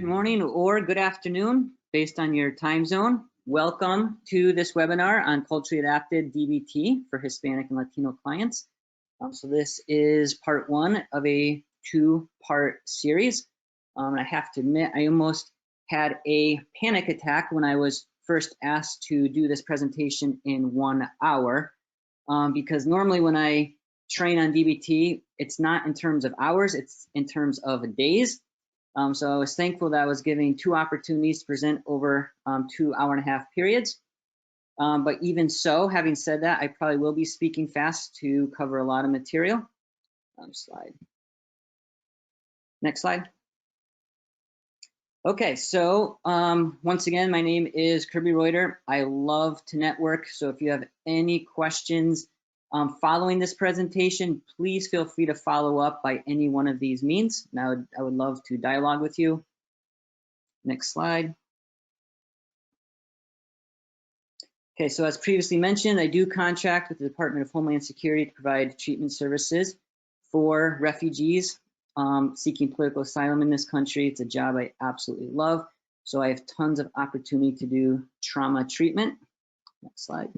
Good morning or good afternoon, based on your time zone. Welcome to this webinar on culturally adapted DBT for Hispanic and Latino clients. So this is part one of a two-part series. I have to admit, I almost had a panic attack when I was first asked to do this presentation in 1 hour, because normally when I train on DBT, it's not in terms of hours, it's in terms of days. So I was thankful that I was given two opportunities to present over 2 hour-and-a-half periods. But even so, having said that, I probably will be speaking fast to cover a lot of material. Slide. Next slide. Okay, so once again, my name is Kirby. I love to network. So if you have any questions following this presentation, please feel free to follow up by any one of these means. Now, I would love to dialogue with you. Next slide. Okay, so as previously mentioned, I do contract with the Department of Homeland Security to provide treatment services for refugees seeking political asylum in this country. It's a job I absolutely love. So I have tons of opportunity to do trauma treatment. Next slide.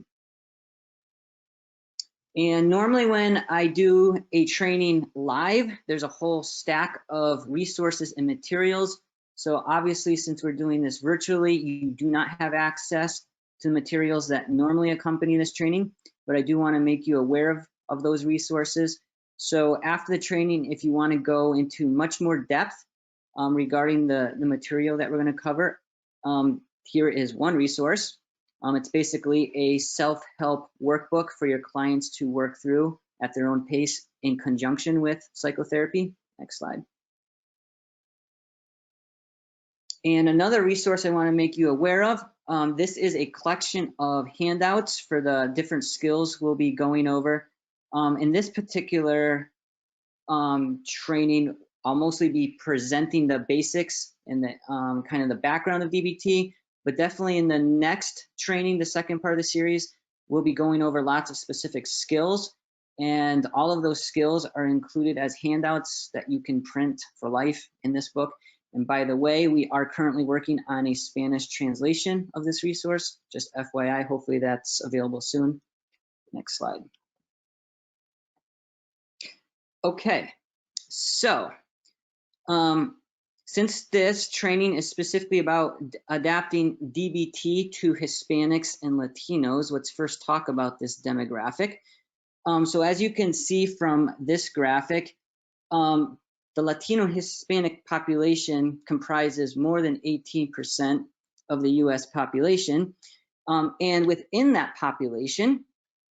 And normally when I do a training live, there's a whole stack of resources and materials. So obviously, since we're doing this virtually, you do not have access to the materials that normally accompany this training, but I do want to make you aware of those resources. So after the training, if you want to go into much more depth regarding the material that we're going to cover, here is one resource. It's basically a self-help workbook for your clients to work through at their own pace in conjunction with psychotherapy. Next slide. And another resource I want to make you aware of, this is a collection of handouts for the different skills we'll be going over. In this particular training, I'll mostly be presenting the basics and the kind of the background of DBT. But definitely in the next training, the second part of the series, we'll be going over lots of specific skills. And all of those skills are included as handouts that you can print for life in this book. And by the way, we are currently working on a Spanish translation of this resource. Just FYI, hopefully that's available soon. Next slide. Okay, so since this training is specifically about adapting DBT to Hispanics and Latinos, let's first talk about this demographic. So as you can see from this graphic, the Latino Hispanic population comprises more than 18% of the US population. And within that population,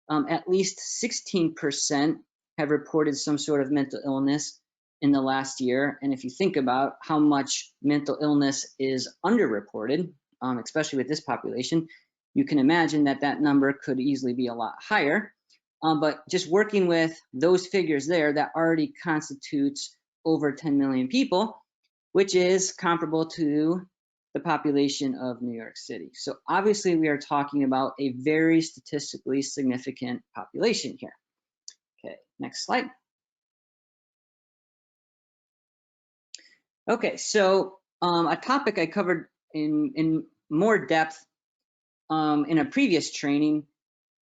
at least 16% have reported some sort of mental illness in the last year. And if you think about how much mental illness is underreported, especially with this population, you can imagine that that number could easily be a lot higher. But just working with those figures there, that already constitutes over 10 million people, which is comparable to the population of New York City. So obviously we are talking about a very statistically significant population here. Okay, next slide. Okay, so a topic I covered in more depth in a previous training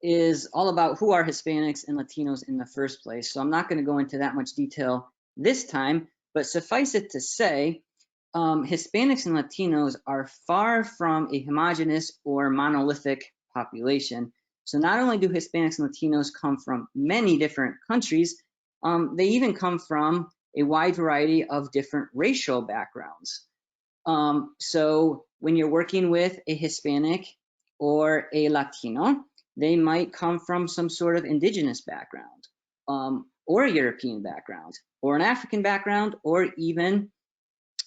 is all about who are Hispanics and Latinos in the first place. So I'm not going to go into that much detail this time, but suffice it to say, Hispanics and Latinos are far from a homogeneous or monolithic population. So not only do Hispanics and Latinos come from many different countries, they even come from a wide variety of different racial backgrounds. So when you're working with a Hispanic or a Latino, they might come from some sort of indigenous background, or a European background, or an African background, or even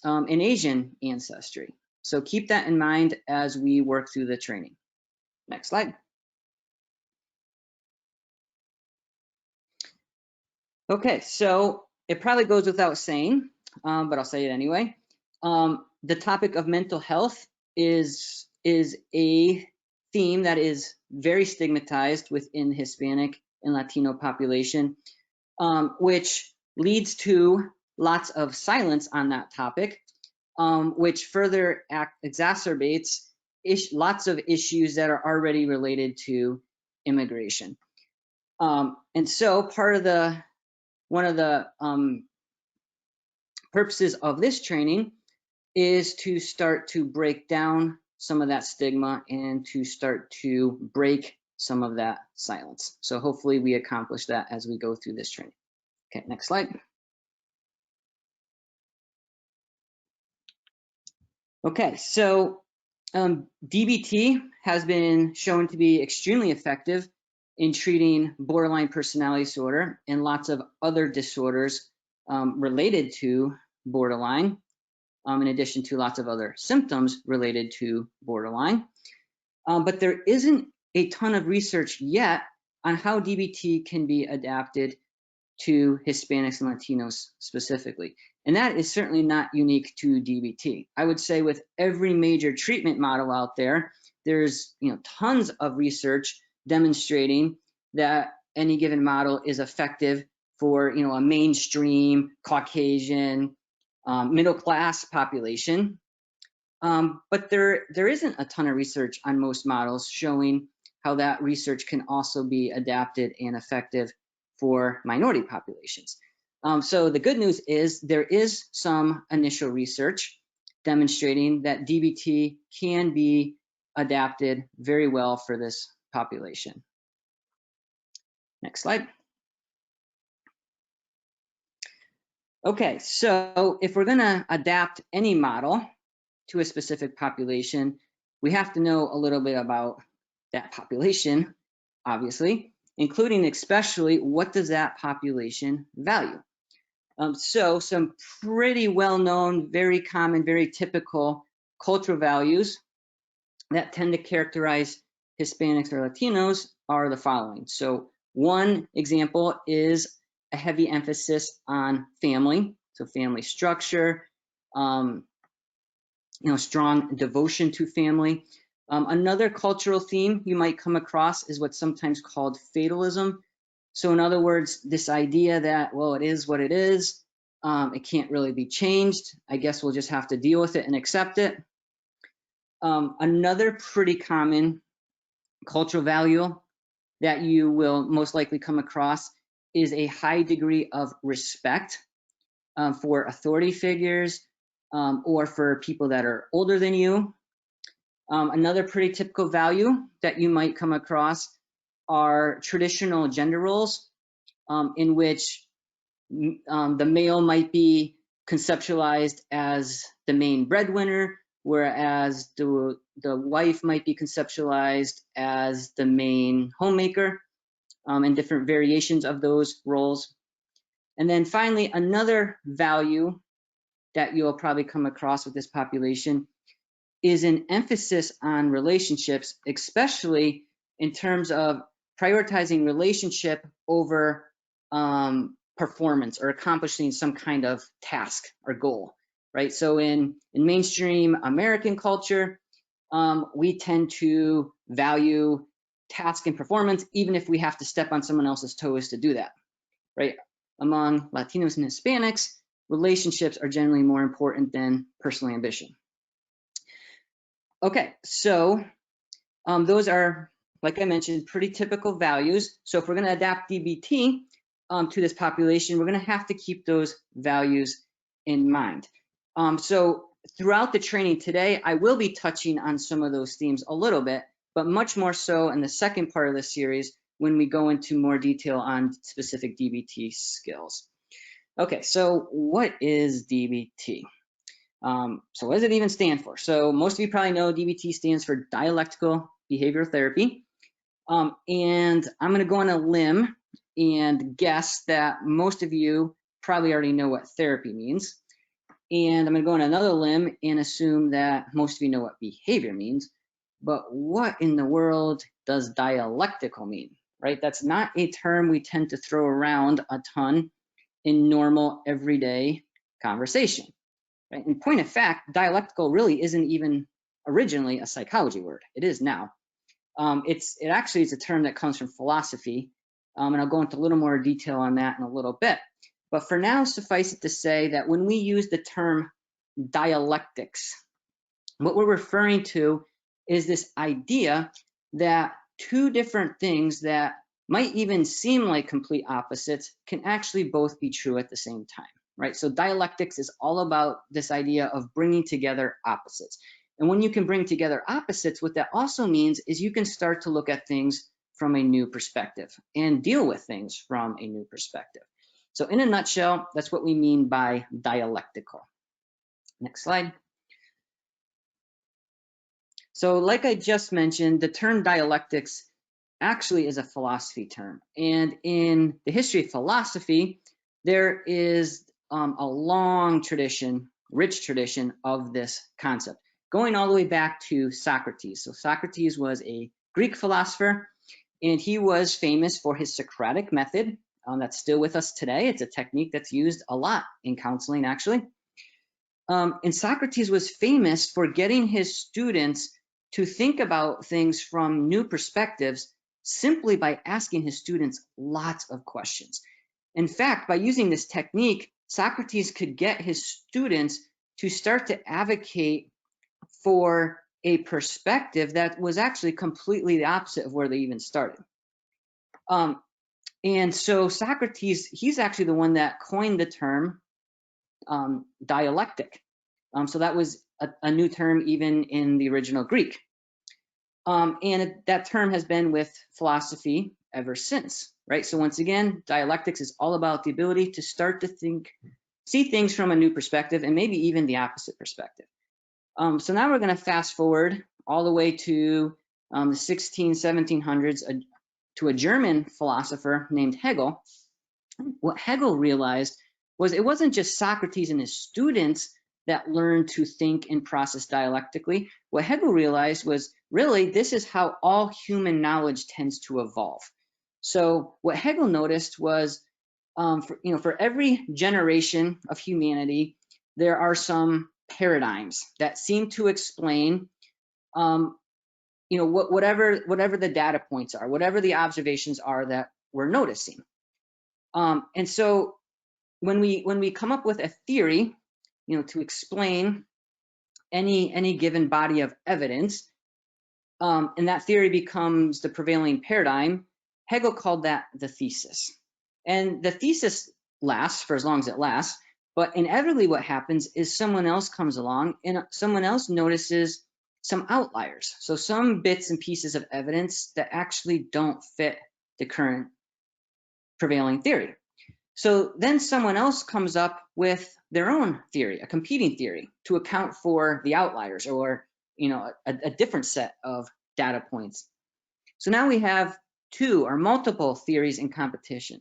an Asian ancestry. So keep that in mind as we work through the training. Next slide. Okay, so it probably goes without saying, but I'll say it anyway. The topic of mental health is a theme that is very stigmatized within the Hispanic and Latino population, which leads to lots of silence on that topic. which further exacerbates lots of issues that are already related to immigration. And so one of the purposes of this training is to start to break down some of that stigma and to start to break some of that silence. So hopefully we accomplish that as we go through this training. Okay, next slide. Okay, so DBT has been shown to be extremely effective in treating borderline personality disorder and lots of other disorders related to borderline, in addition to lots of other symptoms related to borderline. But there isn't a ton of research yet on how DBT can be adapted to Hispanics and Latinos specifically. And that is certainly not unique to DBT. I would say with every major treatment model out there, there's tons of research demonstrating that any given model is effective for a mainstream Caucasian middle class population. But there isn't a ton of research on most models showing how that research can also be adapted and effective for minority populations. So the good news is there is some initial research demonstrating that DBT can be adapted very well for this population. Next slide. Okay, so if we're going to adapt any model to a specific population, we have to know a little bit about that population, obviously, including especially what does that population value. So some pretty well-known, very common, very typical cultural values that tend to characterize Hispanics or Latinos are the following. So one example is a heavy emphasis on family, so family structure, strong devotion to family. Another cultural theme you might come across is what's sometimes called fatalism. So in other words, this idea that, well, it is what it is, it can't really be changed. I guess we'll just have to deal with it and accept it. Another pretty common cultural value that you will most likely come across is a high degree of respect for authority figures or for people that are older than you. Another pretty typical value that you might come across are traditional gender roles in which the male might be conceptualized as the main breadwinner, whereas the wife might be conceptualized as the main homemaker, and different variations of those roles. And then finally, another value that you'll probably come across with this population is an emphasis on relationships, especially in terms of prioritizing relationship over performance or accomplishing some kind of task or goal, right? So in mainstream American culture, we tend to value task and performance, even if we have to step on someone else's toes to do that, right? Among Latinos and Hispanics, relationships are generally more important than personal ambition. Okay, so those are, like I mentioned, pretty typical values. So if we're going to adapt DBT to this population, we're going to have to keep those values in mind. So throughout the training today, I will be touching on some of those themes a little bit, but much more so in the second part of the series when we go into more detail on specific DBT skills. Okay, so what is DBT? So what does it even stand for? So most of you probably know DBT stands for Dialectical Behavior Therapy. And I'm going to go on a limb and guess that most of you probably already know what therapy means. And I'm going to go on another limb and assume that most of you know what behavior means. But what in the world does dialectical mean, right? That's not a term we tend to throw around a ton in normal, everyday conversation. Right? In point of fact, dialectical really isn't even originally a psychology word. It is now. It actually is a term that comes from philosophy, and I'll go into a little more detail on that in a little bit. But for now, suffice it to say that when we use the term dialectics. What we're referring to is this idea that two different things that might even seem like complete opposites can actually both be true at the same time, right? So dialectics is all about this idea of bringing together opposites. And when you can bring together opposites, what that also means is you can start to look at things from a new perspective and deal with things from a new perspective. So in a nutshell, that's what we mean by dialectical. Next slide. So like I just mentioned, the term dialectics actually is a philosophy term. And in the history of philosophy, there is a long tradition, rich tradition of this concept, going all the way back to Socrates. So Socrates was a Greek philosopher, and he was famous for his Socratic method. That's still with us today. It's a technique that's used a lot in counseling, actually. And Socrates was famous for getting his students to think about things from new perspectives simply by asking his students lots of questions. In fact, by using this technique, Socrates could get his students to start to advocate for a perspective that was actually completely the opposite of where they even started. And so Socrates, he's actually the one that coined the term dialectic. So that was a new term even in the original Greek. And that term has been with philosophy ever since, right? So once again, dialectics is all about the ability to start to see things from a new perspective and maybe even the opposite perspective. So now we're going to fast forward all the way to the 1700s to a German philosopher named Hegel. What Hegel realized was it wasn't just Socrates and his students that learned to think and process dialectically. What Hegel realized was really this is how all human knowledge tends to evolve. So what Hegel noticed was, for every generation of humanity, there are some paradigms that seem to explain, whatever the data points are, whatever the observations are that we're noticing. And so when we come up with a theory, to explain any given body of evidence, and that theory becomes the prevailing paradigm, Hegel called that the thesis. And the thesis lasts for as long as it lasts, but inevitably what happens is someone else comes along and someone else notices some outliers. So some bits and pieces of evidence that actually don't fit the current prevailing theory. So then someone else comes up with their own theory, a competing theory, to account for the outliers or a different set of data points. So now we have two or multiple theories in competition.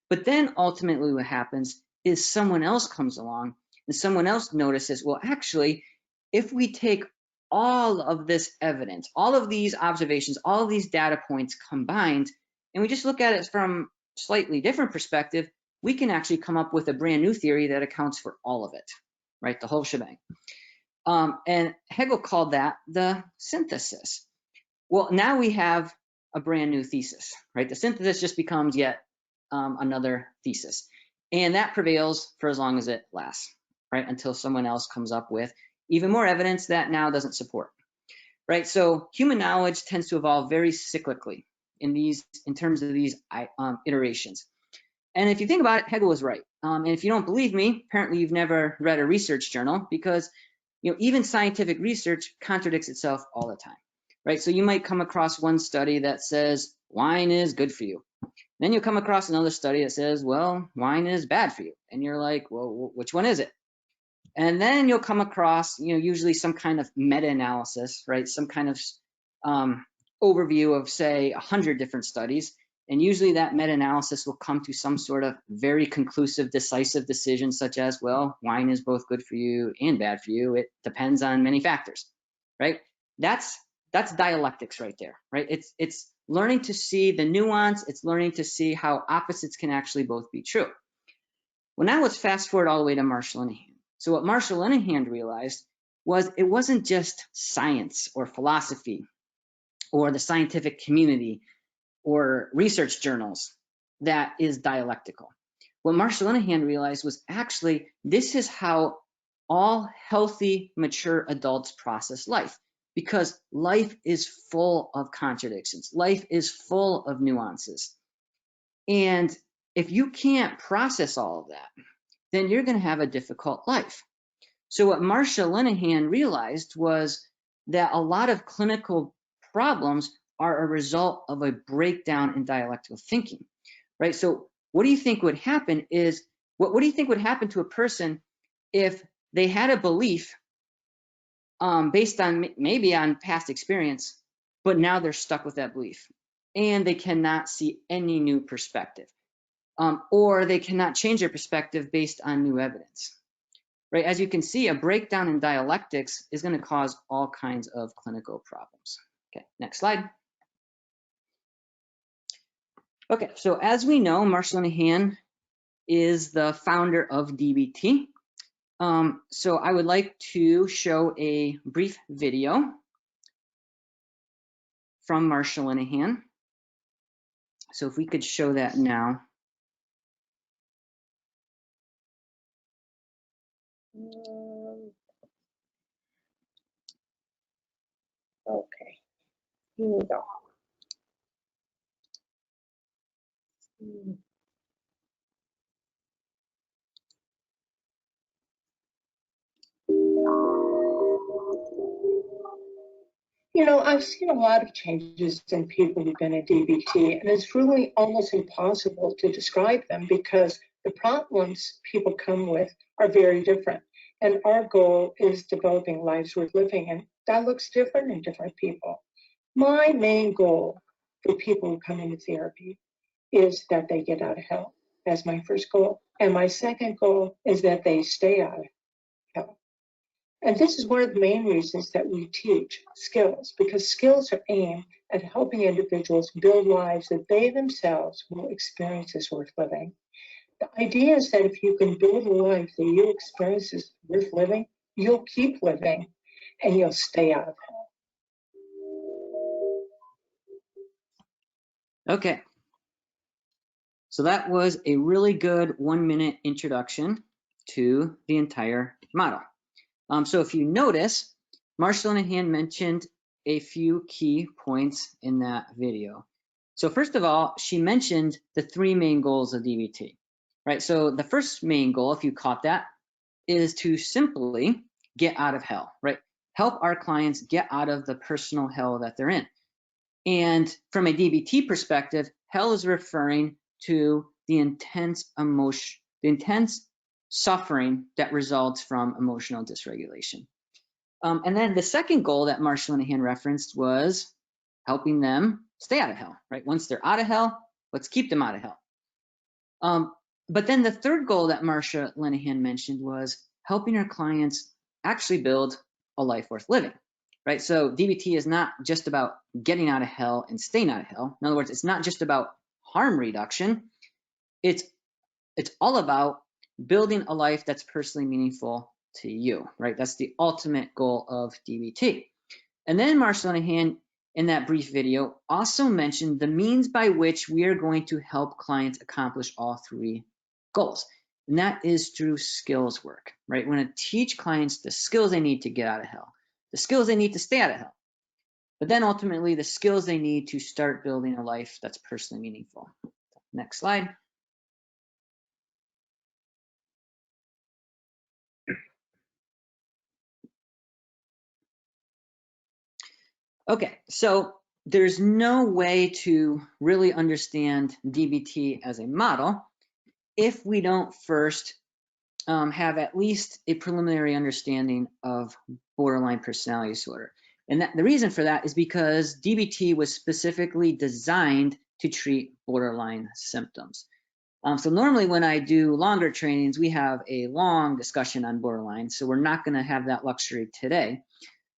But then ultimately what happens is someone else comes along and someone else notices, well, actually, if we take all of this evidence, all of these observations, all of these data points combined, and we just look at it from a slightly different perspective, we can actually come up with a brand new theory that accounts for all of it, right? The whole shebang. And Hegel called that the synthesis. Well, now we have a brand new thesis, right? The synthesis just becomes yet another thesis. And that prevails for as long as it lasts, right? Until someone else comes up with even more evidence that now doesn't support, right? So human knowledge tends to evolve very cyclically in terms of these iterations. And if you think about it, Hegel was right. And if you don't believe me, apparently you've never read a research journal, because even scientific research contradicts itself all the time, right? So you might come across one study that says wine is good for you. Then you'll come across another study that says, well, wine is bad for you. And you're like, well, which one is it? And then you'll come across, usually some kind of meta-analysis, right? Some kind of overview of, say, 100 different studies. And usually that meta-analysis will come to some sort of very conclusive, decisive decision, such as, well, wine is both good for you and bad for you. It depends on many factors, right? That's dialectics right there, right? It's learning to see the nuance. It's learning to see how opposites can actually both be true. Well, now let's fast forward all the way to Marshall Linehan. So what Marshall Linehan realized was it wasn't just science or philosophy or the scientific community or research journals that is dialectical. What Marshall Linehan realized was actually this is how all healthy, mature adults process life, because life is full of contradictions. Life is full of nuances. And if you can't process all of that, then you're going to have a difficult life. So what Marsha Linehan realized was that a lot of clinical problems are a result of a breakdown in dialectical thinking, right? So what do you think would happen is, what do you think would happen to a person if they had a belief based on maybe on past experience, but now they're stuck with that belief and they cannot see any new perspective, or they cannot change their perspective based on new evidence, right? As you can see, a breakdown in dialectics is going to cause all kinds of clinical problems. Okay, next slide. Okay, so as we know, Marsha Linehan is the founder of DBT. So I would like to show a brief video from Marsha Linehan. So if we could show that now. Okay, here we go. You know, I've seen a lot of changes in people who've been at DBT, and it's really almost impossible to describe them because the problems people come with are very different. And our goal is developing lives worth living, and that looks different in different people. My main goal for people who come into therapy is that they get out of hell. That's my first goal. And my second goal is that they stay out of hell. And this is one of the main reasons that we teach skills, because skills are aimed at helping individuals build lives that they themselves will experience as worth living. The idea is that if you can build a life that you experience as worth living, you'll keep living and you'll stay out of hell. Okay. So that was a really good 1-minute introduction to the entire model. So if you notice, Marsha Linehan mentioned a few key points in that video. So first of all, she mentioned the 3 main goals of DBT, right? So the first main goal, if you caught that, is to simply get out of hell, right? Help our clients get out of the personal hell that they're in. And from a DBT perspective, hell is referring to the intense emotion, the intense suffering that results from emotional dysregulation. And then the second goal that Marsha Linehan referenced was helping them stay out of hell, right? Once they're out of hell, let's keep them out of hell. But then the third goal that Marsha Linehan mentioned was helping our clients actually build a life worth living, right? So DBT is not just about getting out of hell and staying out of hell. In other words, it's not just about harm reduction. It's all about building a life that's personally meaningful to you, right? That's the ultimate goal of DBT. And then Marsha Linehan, in that brief video, also mentioned the means by which we are going to help clients accomplish all 3 goals. And that is through skills work, right? We're going to teach clients the skills they need to get out of hell, the skills they need to stay out of hell, but then ultimately the skills they need to start building a life that's personally meaningful. Next slide. Okay, so there's no way to really understand DBT as a model if we don't first have at least a preliminary understanding of borderline personality disorder. And the reason for that is because DBT was specifically designed to treat borderline symptoms. So normally when I do longer trainings, we have a long discussion on borderline, so we're not going to have that luxury today.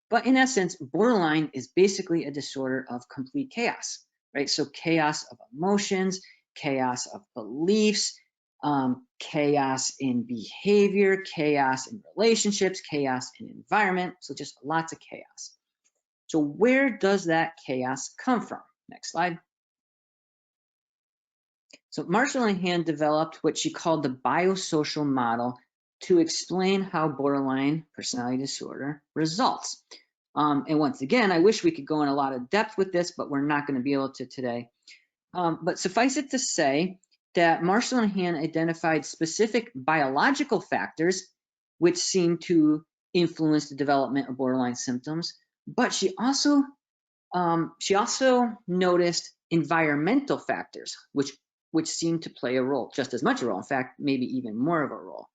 But in essence, borderline is basically a disorder of complete chaos, right? So chaos of emotions, chaos of beliefs, chaos in behavior, chaos in relationships, chaos in environment. So just lots of chaos. So where does that chaos come from? Next slide. So Marsha Linehan developed what she called the biosocial model to explain how borderline personality disorder results. And once again, I wish we could go in a lot of depth with this, but we're not going to be able to today. But suffice it to say that Marshall and Han identified specific biological factors which seem to influence the development of borderline symptoms, but she also noticed environmental factors which seem to play a role, just as much a role, in fact, maybe even more of a role.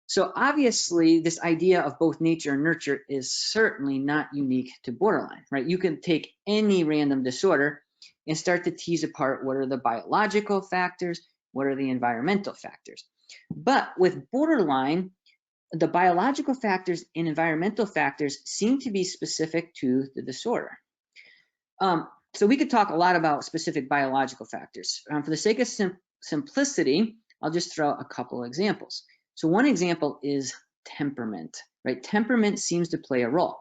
So obviously, this idea of both nature and nurture is certainly not unique to borderline, right? You can take any random disorder and start to tease apart what are the biological factors, what are the environmental factors. But with borderline, the biological factors and environmental factors seem to be specific to the disorder. So we could talk a lot about specific biological factors. For the sake of simplicity, I'll just throw a couple examples. So one example is temperament, right? Temperament seems to play a role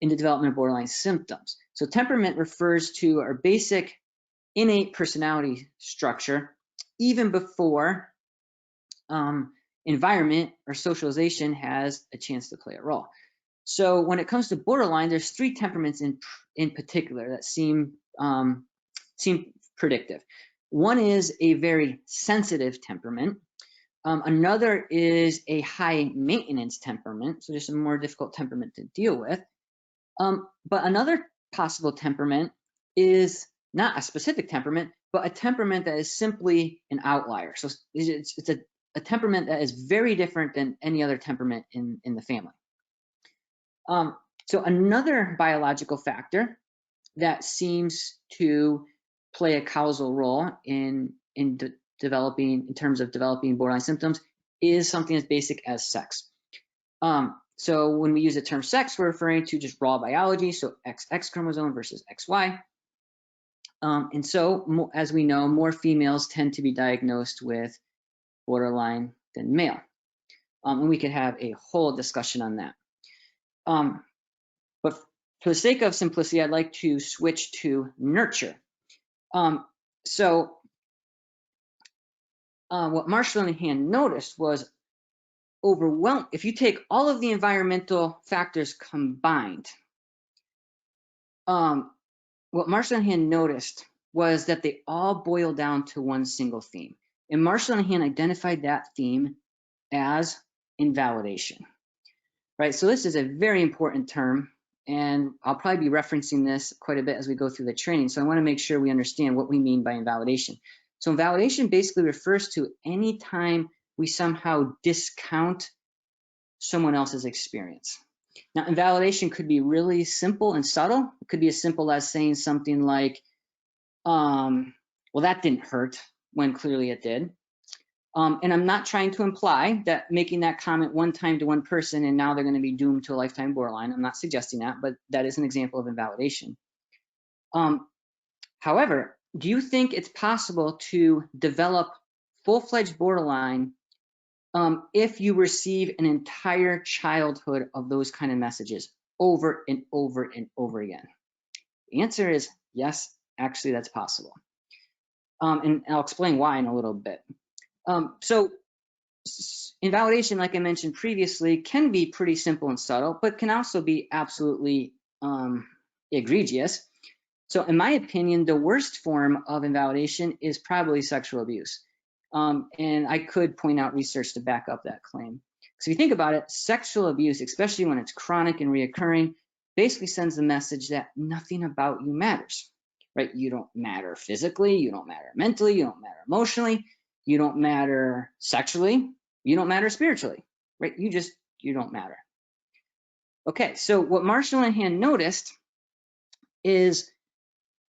in the development of borderline symptoms. So temperament refers to our basic innate personality structure, even before environment or socialization has a chance to play a role. So when it comes to borderline, there's three temperaments in particular that seem predictive. One is a very sensitive temperament. Another is a high maintenance temperament, so just a more difficult temperament to deal with. But another possible temperament is not a specific temperament, but a temperament that is simply an outlier. So it's a temperament that is very different than any other temperament in the family. So another biological factor that seems to play a causal role in terms of developing borderline symptoms is something as basic as sex. So when we use the term sex, we're referring to just raw biology, so XX chromosome versus XY. And so, as we know, more females tend to be diagnosed with borderline than male. And we could have a whole discussion on that. But for the sake of simplicity, I'd like to switch to nurture. What Marshall and Han noticed was overwhelmed. If you take all of the environmental factors combined, what Marshall and Han noticed was that they all boil down to one single theme. And Marshall and Han identified that theme as invalidation, right? So this is a very important term, and I'll probably be referencing this quite a bit as we go through the training. So I want to make sure we understand what we mean by invalidation. So invalidation basically refers to any time we somehow discount someone else's experience. Now, invalidation could be really simple and subtle. It could be as simple as saying something like, well, that didn't hurt, when clearly it did. And I'm not trying to imply that making that comment one time to one person and now they're going to be doomed to a lifetime borderline. I'm not suggesting that, but that is an example of invalidation. However, do you think it's possible to develop full-fledged borderline if you receive an entire childhood of those kind of messages over and over and over again? The answer is yes, actually that's possible. And I'll explain why in a little bit. So invalidation, like I mentioned previously, can be pretty simple and subtle, but can also be absolutely egregious. So in my opinion, the worst form of invalidation is probably sexual abuse. And I could point out research to back up that claim. So if you think about it, sexual abuse, especially when it's chronic and reoccurring, basically sends the message that nothing about you matters, right? You don't matter physically, you don't matter mentally, you don't matter emotionally, you don't matter sexually, you don't matter spiritually, right? You don't matter. Okay, so what Marshall and Han noticed is,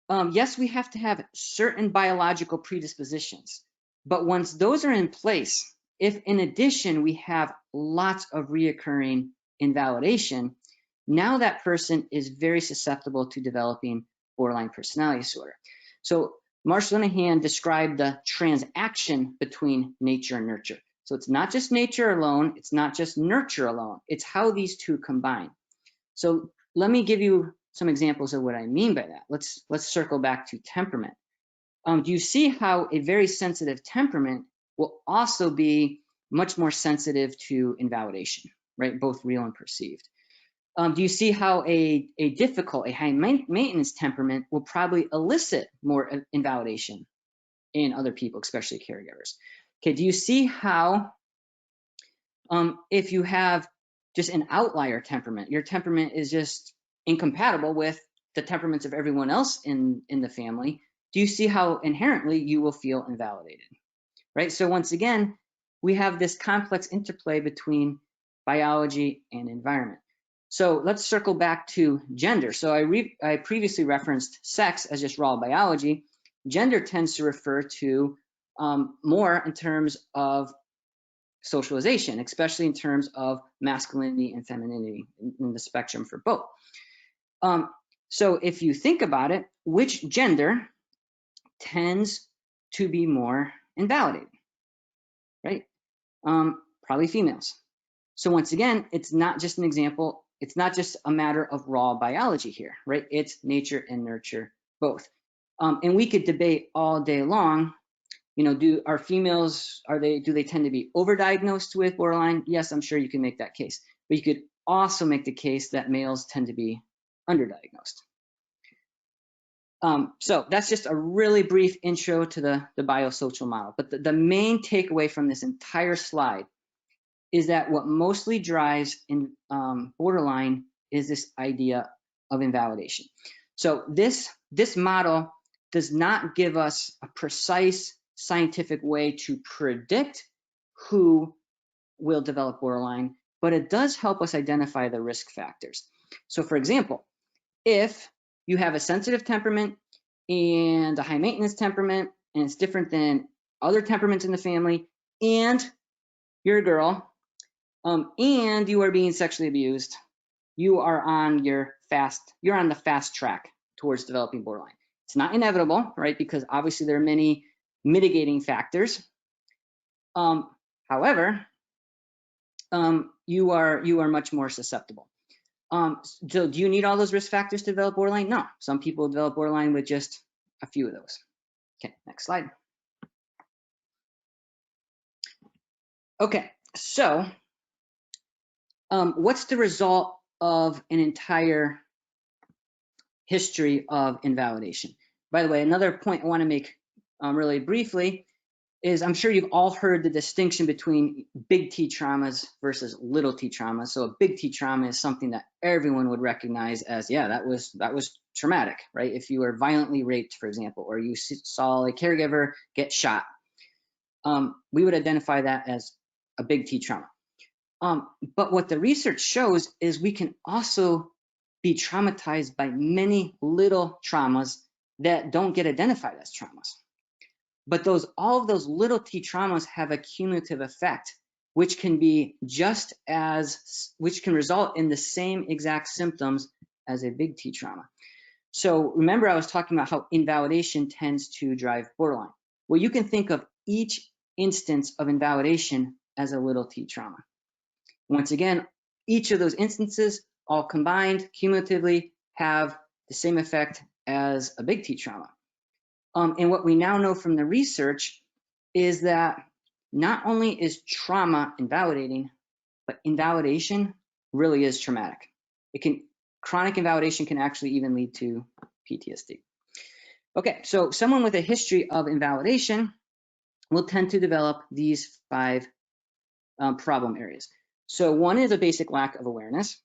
yes, we have to have certain biological predispositions, but once those are in place, if in addition we have lots of reoccurring invalidation, now that person is very susceptible to developing borderline personality disorder. So Marshall and Han described the transaction between nature and nurture. So it's not just nature alone, it's not just nurture alone, it's how these two combine. So let me give you some examples of what I mean by that. Let's circle back to temperament. Do you see how a very sensitive temperament will also be much more sensitive to invalidation, right? Both real and perceived. Do you see how a high maintenance temperament will probably elicit more invalidation in other people, especially caregivers? Okay, do you see how if you have just an outlier temperament, your temperament is just incompatible with the temperaments of everyone else in the family, do you see how inherently you will feel invalidated, right? So once again, we have this complex interplay between biology and environment. So let's circle back to gender. So I previously referenced sex as just raw biology. Gender tends to refer to more in terms of socialization, especially in terms of masculinity and femininity in the spectrum for both. So if you think about it, which gender tends to be more invalidated, right? Probably females. So once again, it's not just an example, it's not just a matter of raw biology here, right? It's nature and nurture both. And we could debate all day long, you know, do they tend to be overdiagnosed with borderline? Yes, I'm sure you can make that case. But you could also make the case that males tend to be underdiagnosed. So that's just a really brief intro to the biosocial model. But the main takeaway from this entire slide is that what mostly drives in borderline is this idea of invalidation. So this model does not give us a precise scientific way to predict who will develop borderline, but it does help us identify the risk factors. So for example, if you have a sensitive temperament and a high maintenance temperament, and it's different than other temperaments in the family, and you're a girl, and you are being sexually abused, you are on the fast track towards developing borderline. It's not inevitable, right? Because obviously there are many mitigating factors. However, you are much more susceptible. So do you need all those risk factors to develop borderline? No. Some people develop borderline with just a few of those. Okay, next slide. Okay, so what's the result of an entire history of invalidation? By the way, another point I want to make really briefly is I'm sure you've all heard the distinction between big T traumas versus little T traumas. So a big T trauma is something that everyone would recognize as, yeah, that was traumatic, right? If you were violently raped, for example, or you saw a caregiver get shot, we would identify that as a big T trauma. But what the research shows is we can also be traumatized by many little traumas that don't get identified as traumas. But all of those little T traumas have a cumulative effect, which can result in the same exact symptoms as a big T trauma. So remember I was talking about how invalidation tends to drive borderline. Well, you can think of each instance of invalidation as a little T trauma. Once again, each of those instances, all combined, cumulatively, have the same effect as a big T trauma. And what we now know from the research is that not only is trauma invalidating, but invalidation really is traumatic. Chronic invalidation can actually even lead to PTSD. Okay, so someone with a history of invalidation will tend to develop these 5 problem areas. So one is a basic lack of awareness.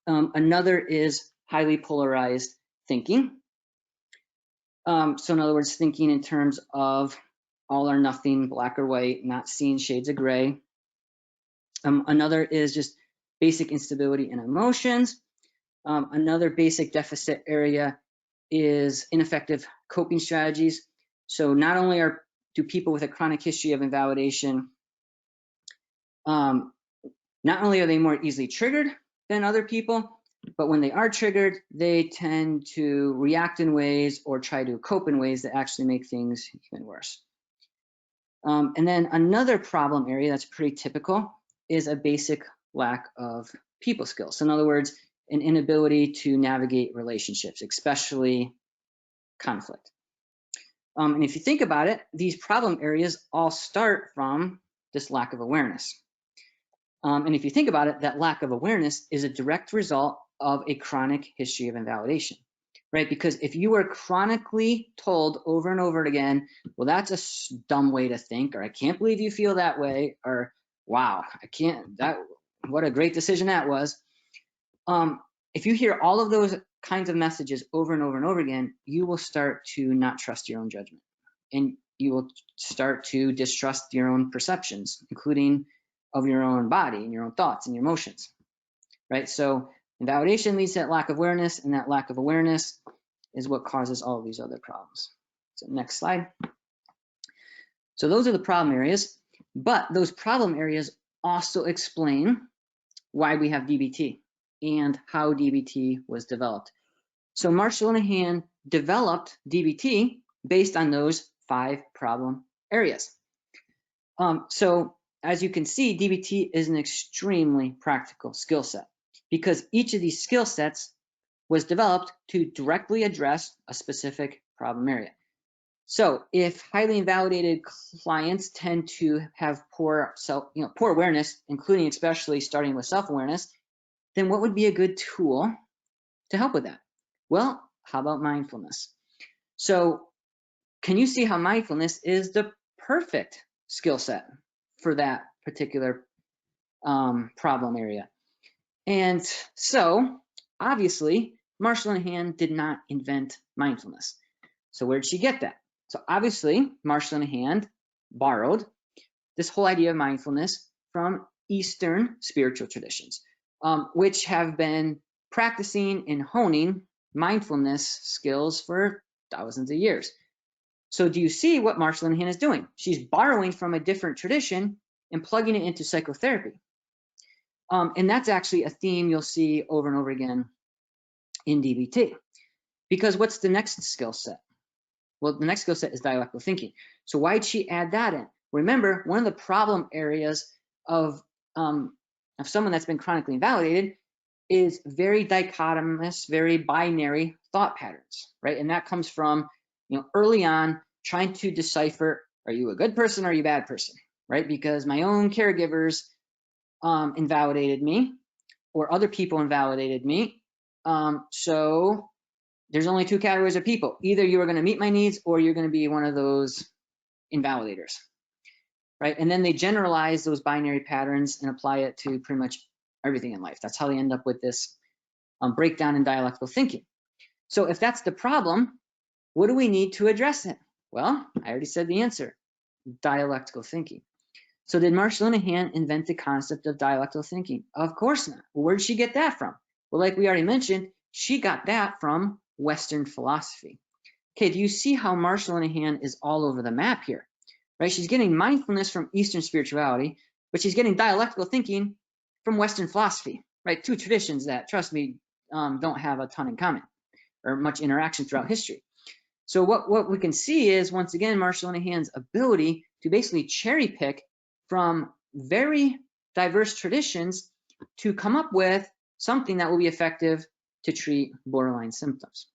Another is highly polarized thinking. So in other words, thinking in terms of all or nothing, black or white, not seeing shades of gray. Another is just basic instability in emotions. Another basic deficit area is ineffective coping strategies. So not only do people with a chronic history of invalidation, not only are they more easily triggered than other people, but when they are triggered, they tend to react in ways or try to cope in ways that actually make things even worse. And then another problem area that's pretty typical is a basic lack of people skills. So in other words, an inability to navigate relationships, especially conflict. And if you think about it, these problem areas all start from this lack of awareness. And if you think about it, that lack of awareness is a direct result of a chronic history of invalidation, right? Because if you are chronically told over and over again, well, that's a dumb way to think, or I can't believe you feel that way, or wow, what a great decision that was. If you hear all of those kinds of messages over and over and over again, you will start to not trust your own judgment, and you will start to distrust your own perceptions, including of your own body and your own thoughts and your emotions, right? So invalidation leads to that lack of awareness, and that lack of awareness is what causes all of these other problems. So next slide. So those are the problem areas, but those problem areas also explain why we have DBT and how DBT was developed. So Marshall Linehan developed DBT based on those 5 problem areas. So as you can see, DBT is an extremely practical skill set because each of these skill sets was developed to directly address a specific problem area. So if highly invalidated clients tend to have poor awareness, including especially starting with self-awareness, then what would be a good tool to help with that? Well, how about mindfulness? So can you see how mindfulness is the perfect skill set for that particular problem area? And so obviously Marshall Linehan did not invent mindfulness. So where did she get that? So obviously Marshall Linehan borrowed this whole idea of mindfulness from Eastern spiritual traditions, which have been practicing and honing mindfulness skills for thousands of years. So do you see what Marshall Linehan is doing? She's borrowing from a different tradition and plugging it into psychotherapy. And that's actually a theme you'll see over and over again in DBT. Because what's the next skill set? Well, the next skill set is dialectical thinking. So why did she add that in? Remember, one of the problem areas of someone that's been chronically invalidated is very dichotomous, very binary thought patterns, right? And that comes from, early on trying to decipher, are you a good person or are you a bad person, right? Because my own caregivers invalidated me, or other people invalidated me. So there's only 2 categories of people. Either you are going to meet my needs or you're going to be one of those invalidators, right? And then they generalize those binary patterns and apply it to pretty much everything in life. That's how they end up with this breakdown in dialectical thinking. So if that's the problem, what do we need to address it? Well, I already said the answer, dialectical thinking. So did Marshall Linehan invent the concept of dialectical thinking? Of course not. Well, where did she get that from? Well, like we already mentioned, she got that from Western philosophy. Okay, do you see how Marshall Linehan is all over the map here, right? She's getting mindfulness from Eastern spirituality, but she's getting dialectical thinking from Western philosophy, right? 2 traditions that, trust me, don't have a ton in common or much interaction throughout history. So what we can see is, once again, Marshall Linehan's ability to basically cherry pick from very diverse traditions to come up with something that will be effective to treat borderline symptoms.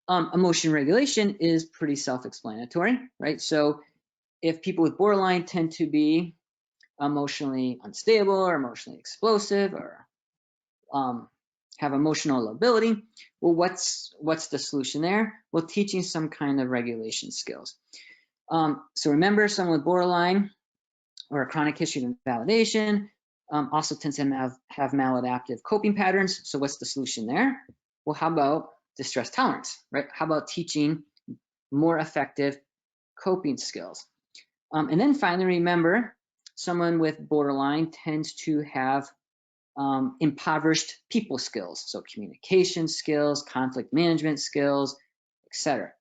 Emotion regulation is pretty self-explanatory, right? So if people with borderline tend to be emotionally unstable or emotionally explosive or have emotional lability, well, what's the solution there? Well, teaching some kind of regulation skills. So remember, someone with borderline or a chronic history of invalidation also tends to have maladaptive coping patterns. So what's the solution there? Well, how about distress tolerance, right? How about teaching more effective coping skills? And then finally, remember, someone with borderline tends to have impoverished people skills, so communication skills, conflict management skills, etc.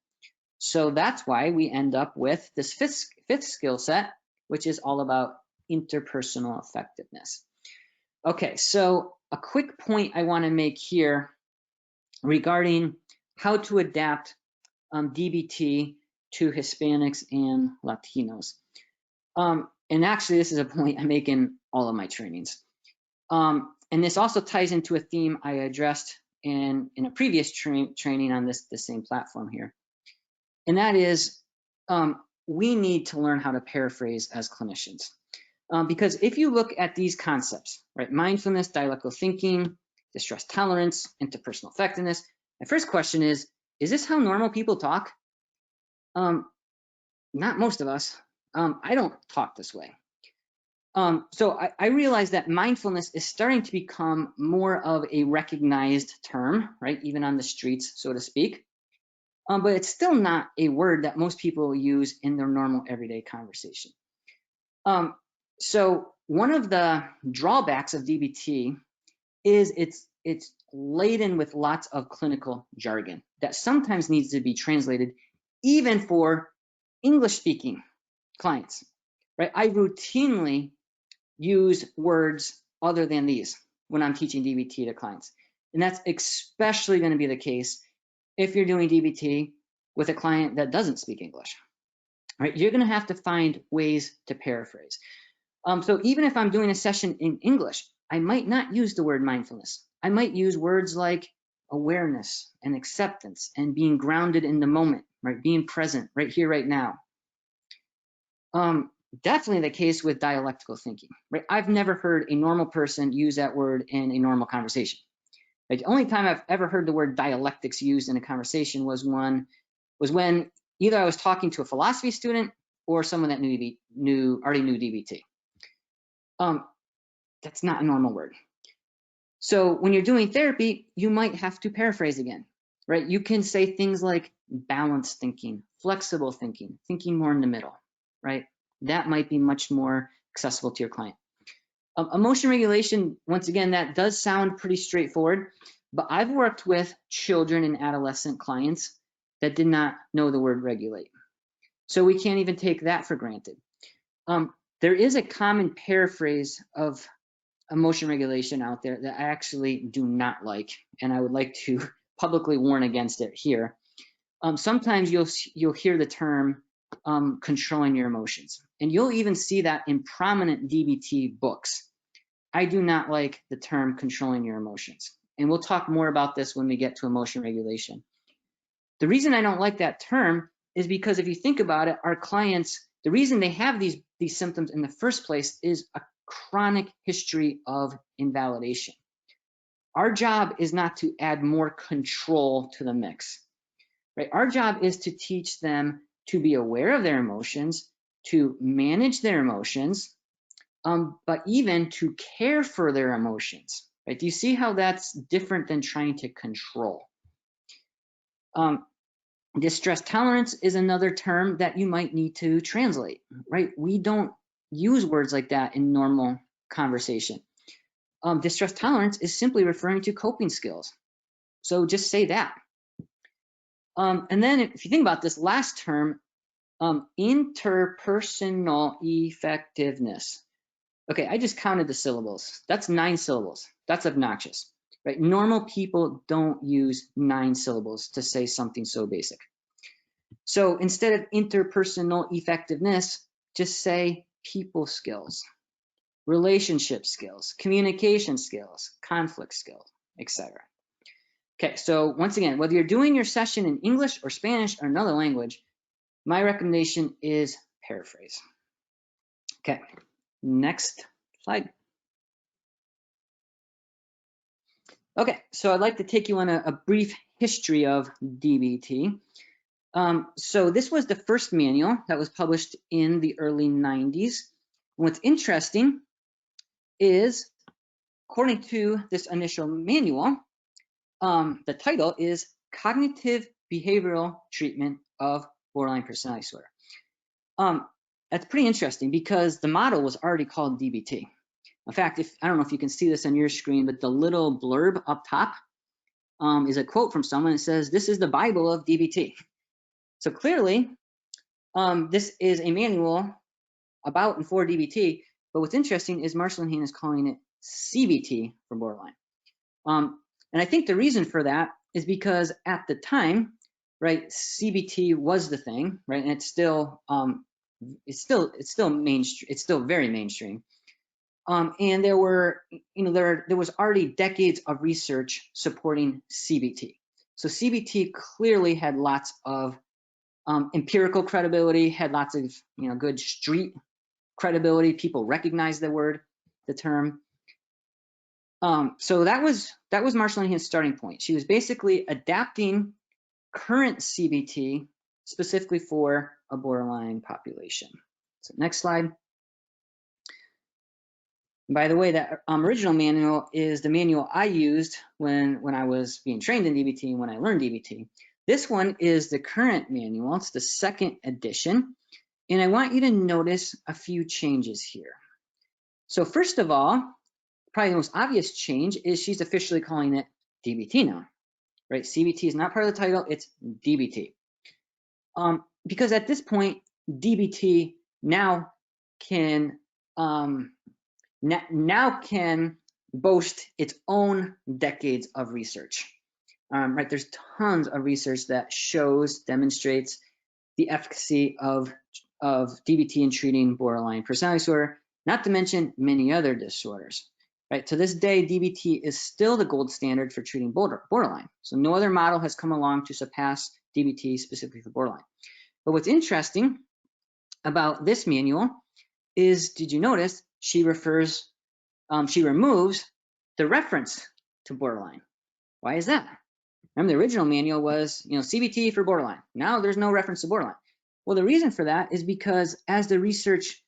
So that's why we end up with this fifth skill set, which is all about interpersonal effectiveness. Okay, so a quick point I want to make here regarding how to adapt DBT to Hispanics and Latinos. And actually, this is a point I make in all of my trainings. And this also ties into a theme I addressed in a previous training on the same platform here. And that is, we need to learn how to paraphrase as clinicians. Because if you look at these concepts, right, mindfulness, dialectical thinking, distress tolerance, interpersonal effectiveness, my first question is this how normal people talk? Not most of us. I don't talk this way. So I realize that mindfulness is starting to become more of a recognized term, right, even on the streets, so to speak. But it's still not a word that most people use in their normal everyday conversation. So one of the drawbacks of DBT is it's laden with lots of clinical jargon that sometimes needs to be translated even for English-speaking clients, right? I routinely use words other than these when I'm teaching DBT to clients. And that's especially going to be the case if you're doing DBT with a client that doesn't speak English, right? You're going to have to find ways to paraphrase. So even if I'm doing a session in English, I might not use the word mindfulness. I might use words like awareness and acceptance and being grounded in the moment, right? Being present right here, right now. Definitely the case with dialectical thinking, right? I've never heard a normal person use that word in a normal conversation. Right? The only time I've ever heard the word dialectics used in a conversation was when either I was talking to a philosophy student or someone that already knew DBT. That's not a normal word. So when you're doing therapy, you might have to paraphrase again, right? You can say things like balanced thinking, flexible thinking, thinking more in the middle, right? That might be much more accessible to your client. Emotion regulation, once again, that does sound pretty straightforward, but I've worked with children and adolescent clients that did not know the word regulate. So we can't even take that for granted. There is a common paraphrase of emotion regulation out there that I actually do not like, and I would like to publicly warn against it here. Sometimes you'll hear the term controlling your emotions, and you'll even see that in prominent DBT books. I do not like the term controlling your emotions, and we'll talk more about this when we get to emotion regulation. The reason I don't like that term is because if you think about it, our clients, the reason they have these symptoms in the first place is a chronic history of invalidation. Our job is not to add more control to the mix, right? Our job is to teach them to be aware of their emotions, to manage their emotions, but even to care for their emotions, right? Do you see how that's different than trying to control? Distress tolerance is another term that you might need to translate, right? We don't use words like that in normal conversation. Distress tolerance is simply referring to coping skills. So just say that. And then if you think about this last term, interpersonal effectiveness. Okay, I just counted the syllables. That's 9 syllables. That's obnoxious, right? Normal people don't use 9 syllables to say something so basic. So instead of interpersonal effectiveness, just say people skills, relationship skills, communication skills, conflict skills, etc. Okay, so once again, whether you're doing your session in English or Spanish or another language, my recommendation is paraphrase. Okay, next slide. Okay, so I'd like to take you on a brief history of DBT. So this was the first manual that was published in the early 90s. What's interesting is, according to this initial manual, the title is Cognitive Behavioral Treatment of Borderline Personality Disorder. That's pretty interesting because the model was already called DBT. In fact, I don't know if you can see this on your screen, but the little blurb up top is a quote from someone that says, "This is the Bible of DBT." So clearly, this is a manual about and for DBT, but what's interesting is Marshall and Hayne is calling it CBT for borderline. And I think the reason for that is because at the time, right, CBT was the thing, right, and it's still mainstream. It's still very mainstream. And there was already decades of research supporting CBT. So CBT clearly had lots of Empirical credibility, had lots of good street credibility. People recognized the term. So that was Marsha Linehan's starting point. She was basically adapting current CBT specifically for a borderline population. So next slide. By the way, that original manual is the manual I used when I was being trained in DBT and when I learned DBT. This one is the current manual. It's the second edition. And I want you to notice a few changes here. So first of all, probably the most obvious change is she's officially calling it DBT now, right? CBT is not part of the title, it's DBT. Because at this point, DBT now can boast its own decades of research. Right, there's tons of research that demonstrates the efficacy of DBT in treating borderline personality disorder, not to mention many other disorders. Right, to this day, DBT is still the gold standard for treating borderline. So no other model has come along to surpass DBT specifically for borderline. But what's interesting about this manual is, did you notice she removes the reference to borderline? Why is that? Remember, the original manual was, CBT for borderline. Now there's no reference to borderline. Well, the reason for that is because as the research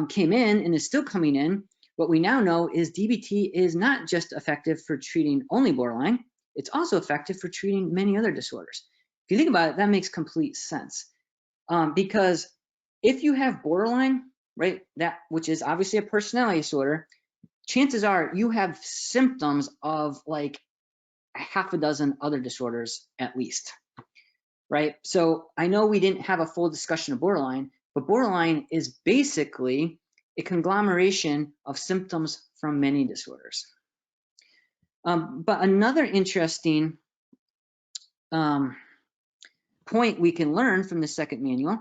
came in and is still coming in, what we now know is DBT is not just effective for treating only borderline, it's also effective for treating many other disorders. If you think about it, that makes complete sense. Because if you have borderline, right, which is obviously a personality disorder, chances are you have symptoms of like half a dozen other disorders at least, right? So I know we didn't have a full discussion of borderline, but borderline is basically a conglomeration of symptoms from many disorders. But another interesting point we can learn from the second manual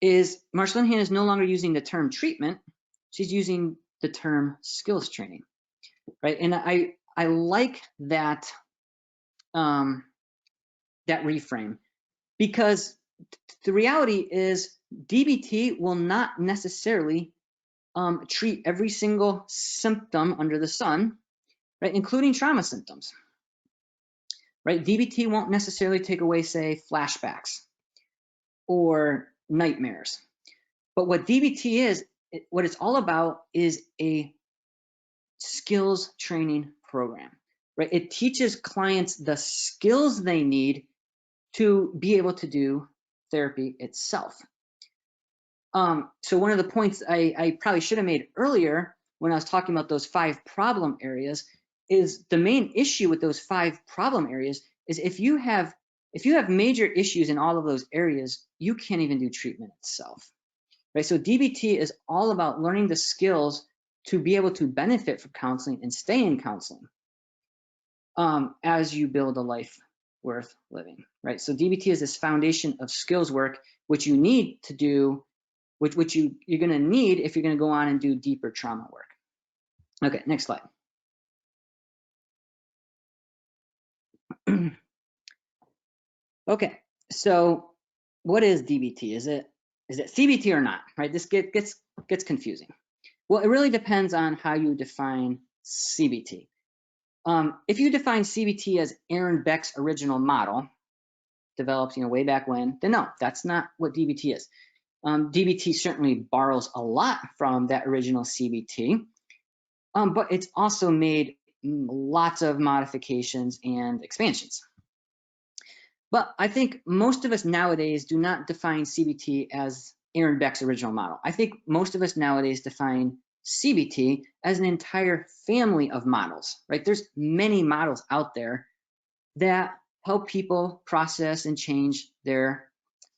is Marsha Linehan is no longer using the term treatment, she's using the term skills training, right? And I like that that reframe, because the reality is DBT will not necessarily treat every single symptom under the sun, right, including trauma symptoms, right? DBT won't necessarily take away, say, flashbacks or nightmares. But what DBT is, what it's all about is a skills training program, right? It teaches clients the skills they need to be able to do therapy itself. So one of the points I probably should have made earlier when I was talking about those 5 problem areas is the main issue with those 5 problem areas is if you have major issues in all of those areas, you can't even do treatment itself, right? So DBT is all about learning the skills to be able to benefit from counseling and stay in counseling as you build a life worth living, right? So DBT is this foundation of skills work, which you need to do, which you're going to need if you're going to go on and do deeper trauma work. Okay, next slide. Okay, so what is DBT? Is it CBT or not, right? This gets confusing. Well, it really depends on how you define CBT. If you define CBT as Aaron Beck's original model, developed way back when, then no, that's not what DBT is. DBT certainly borrows a lot from that original CBT, but it's also made lots of modifications and expansions. But I think most of us nowadays do not define CBT as Aaron Beck's original model. I think most of us nowadays define CBT as an entire family of models, right? There's many models out there that help people process and change their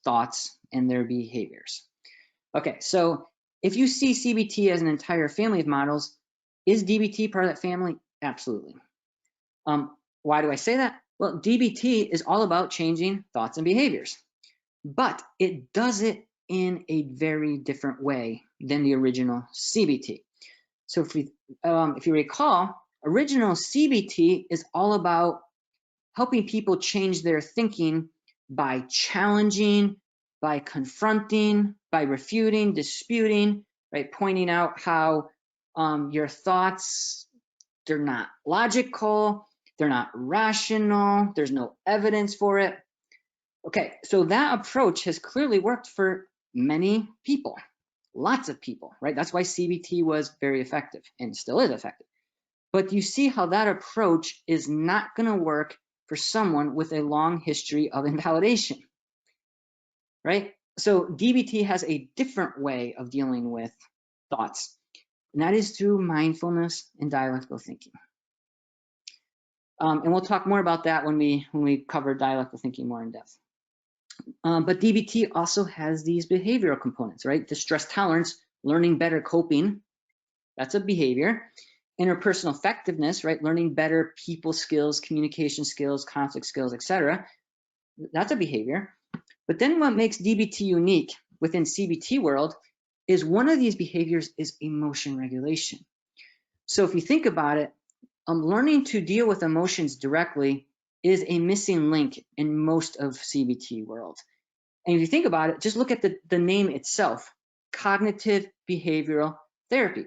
thoughts and their behaviors. Okay, so if you see CBT as an entire family of models, is DBT part of that family? Absolutely. Why do I say that? Well, DBT is all about changing thoughts and behaviors, but it does it in a very different way than the original CBT. So if you recall, original CBT is all about helping people change their thinking by challenging, by confronting, by refuting, disputing, right? Pointing out how your thoughts, they're not logical, they're not rational, there's no evidence for it. Okay, so that approach has clearly worked for many people, lots of people, right? That's why CBT was very effective and still is effective. But you see how that approach is not going to work for someone with a long history of invalidation, right? So DBT has a different way of dealing with thoughts, and that is through mindfulness and dialectical thinking. And we'll talk more about that when we cover dialectical thinking more in depth. But DBT also has these behavioral components, right? The stress tolerance, learning better coping, that's a behavior. Interpersonal effectiveness, right? Learning better people skills, communication skills, conflict skills, etc. That's a behavior. But then what makes DBT unique within CBT world is one of these behaviors is emotion regulation. So if you think about it, learning to deal with emotions directly is a missing link in most of CBT world. And if you think about it, just look at the name itself, cognitive behavioral therapy,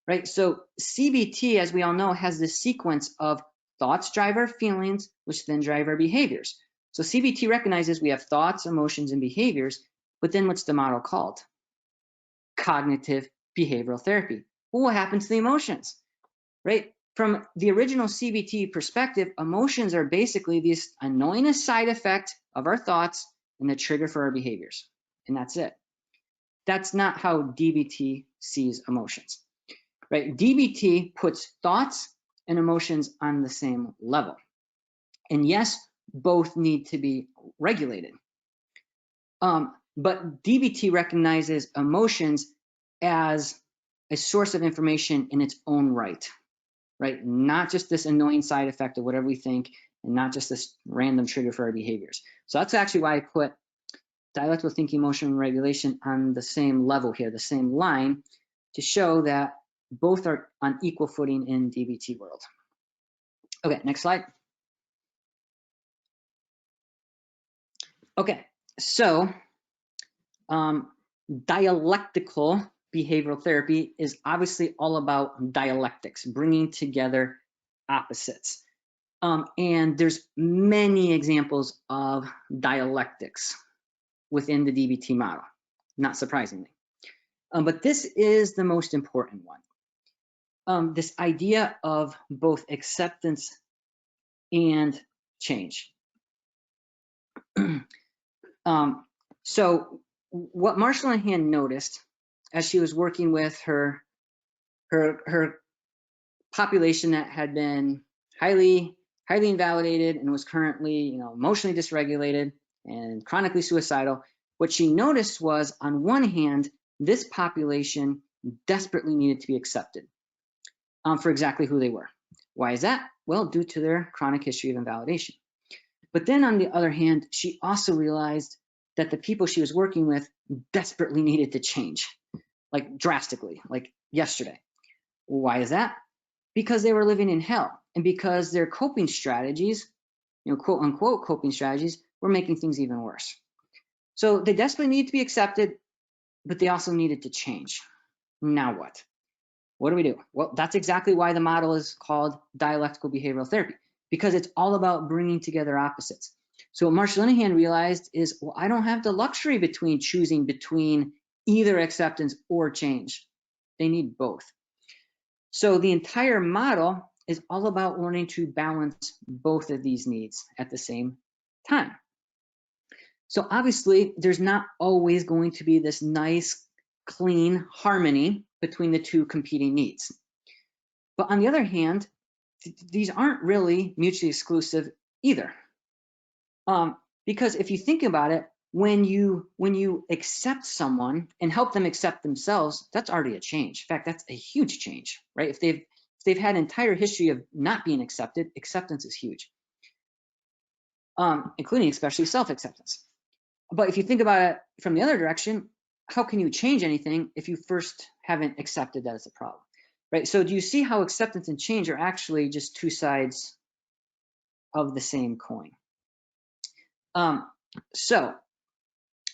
right? So CBT, as we all know, has this sequence of thoughts drive our feelings, which then drive our behaviors. So CBT recognizes we have thoughts, emotions, and behaviors, but then what's the model called? Cognitive behavioral therapy. Well, what happens to the emotions, right? From the original CBT perspective, emotions are basically this annoying side effect of our thoughts and the trigger for our behaviors, and that's it. That's not how DBT sees emotions, right? DBT puts thoughts and emotions on the same level. And yes, both need to be regulated. But DBT recognizes emotions as a source of information in its own right? Not just this annoying side effect of whatever we think, and not just this random trigger for our behaviors. So that's actually why I put dialectical thinking, emotion regulation on the same level here, the same line, to show that both are on equal footing in DBT world. Okay, next slide. Okay, so dialectical behavioral therapy is obviously all about dialectics, bringing together opposites. And there's many examples of dialectics within the DBT model, not surprisingly. But this is the most important one. This idea of both acceptance and change. So what Marshall Linehan noticed as she was working with her population that had been highly invalidated and was currently, emotionally dysregulated and chronically suicidal, what she noticed was, on one hand, this population desperately needed to be accepted for exactly who they were. Why is that? Well, due to their chronic history of invalidation. But then on the other hand, she also realized that the people she was working with desperately needed to change, like drastically, like yesterday. Why is that? Because they were living in hell, and because their coping strategies, quote unquote coping strategies, were making things even worse. So they desperately needed to be accepted, but they also needed to change. Now what? What do we do? Well, that's exactly why the model is called dialectical behavioral therapy, because it's all about bringing together opposites. So what Marshall Linehan realized is, well, I don't have the luxury between choosing between either acceptance or change. They need both. So the entire model is all about learning to balance both of these needs at the same time. So obviously, there's not always going to be this nice, clean harmony between the two competing needs. But on the other hand, these aren't really mutually exclusive either. Because if you think about it, when you accept someone and help them accept themselves, that's already a change. In fact, that's a huge change, right? If they've had an entire history of not being accepted, acceptance is huge, including especially self-acceptance. But if you think about it from the other direction, how can you change anything if you first haven't accepted that it's a problem, right? So do you see how acceptance and change are actually just two sides of the same coin? So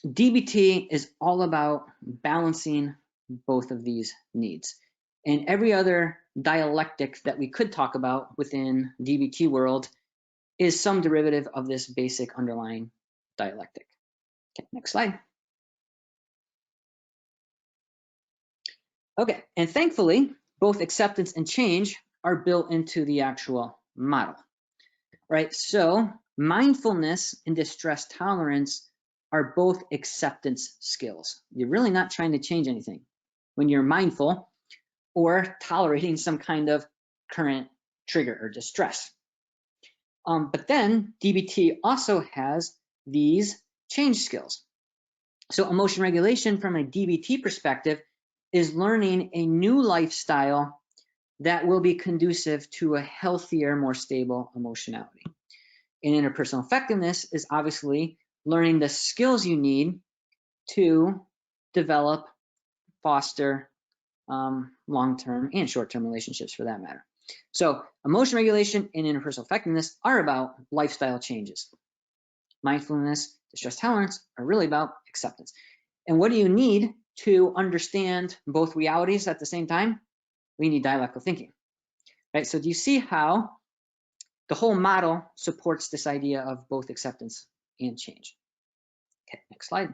DBT is all about balancing both of these needs. And every other dialectic that we could talk about within DBT world is some derivative of this basic underlying dialectic. Okay, next slide. Okay, and thankfully, both acceptance and change are built into the actual model, right? So mindfulness and distress tolerance are both acceptance skills. You're really not trying to change anything when you're mindful or tolerating some kind of current trigger or distress. But then DBT also has these change skills. So emotion regulation from a DBT perspective is learning a new lifestyle that will be conducive to a healthier, more stable emotionality. And interpersonal effectiveness is obviously learning the skills you need to develop, foster long-term and short-term relationships for that matter. So emotion regulation and interpersonal effectiveness are about lifestyle changes. Mindfulness, distress tolerance are really about acceptance. And what do you need to understand both realities at the same time? We need dialectical thinking, right? So do you see how the whole model supports this idea of both acceptance and change? Okay, next slide.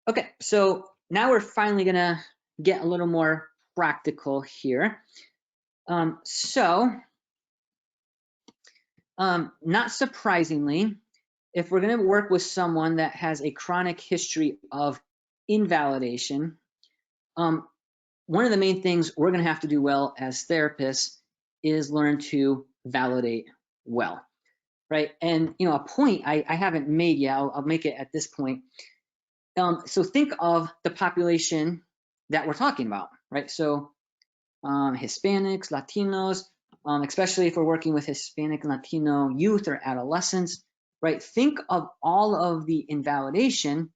Okay, so now we're finally gonna get a little more practical here. Not surprisingly, if we're gonna work with someone that has a chronic history of invalidation, one of the main things we're gonna have to do well as therapists is learn to validate well, right? And a point I haven't made yet, I'll make it at this point. So think of the population that we're talking about, right? So Hispanics, Latinos, especially if we're working with Hispanic and Latino youth or adolescents, right? Think of all of the invalidation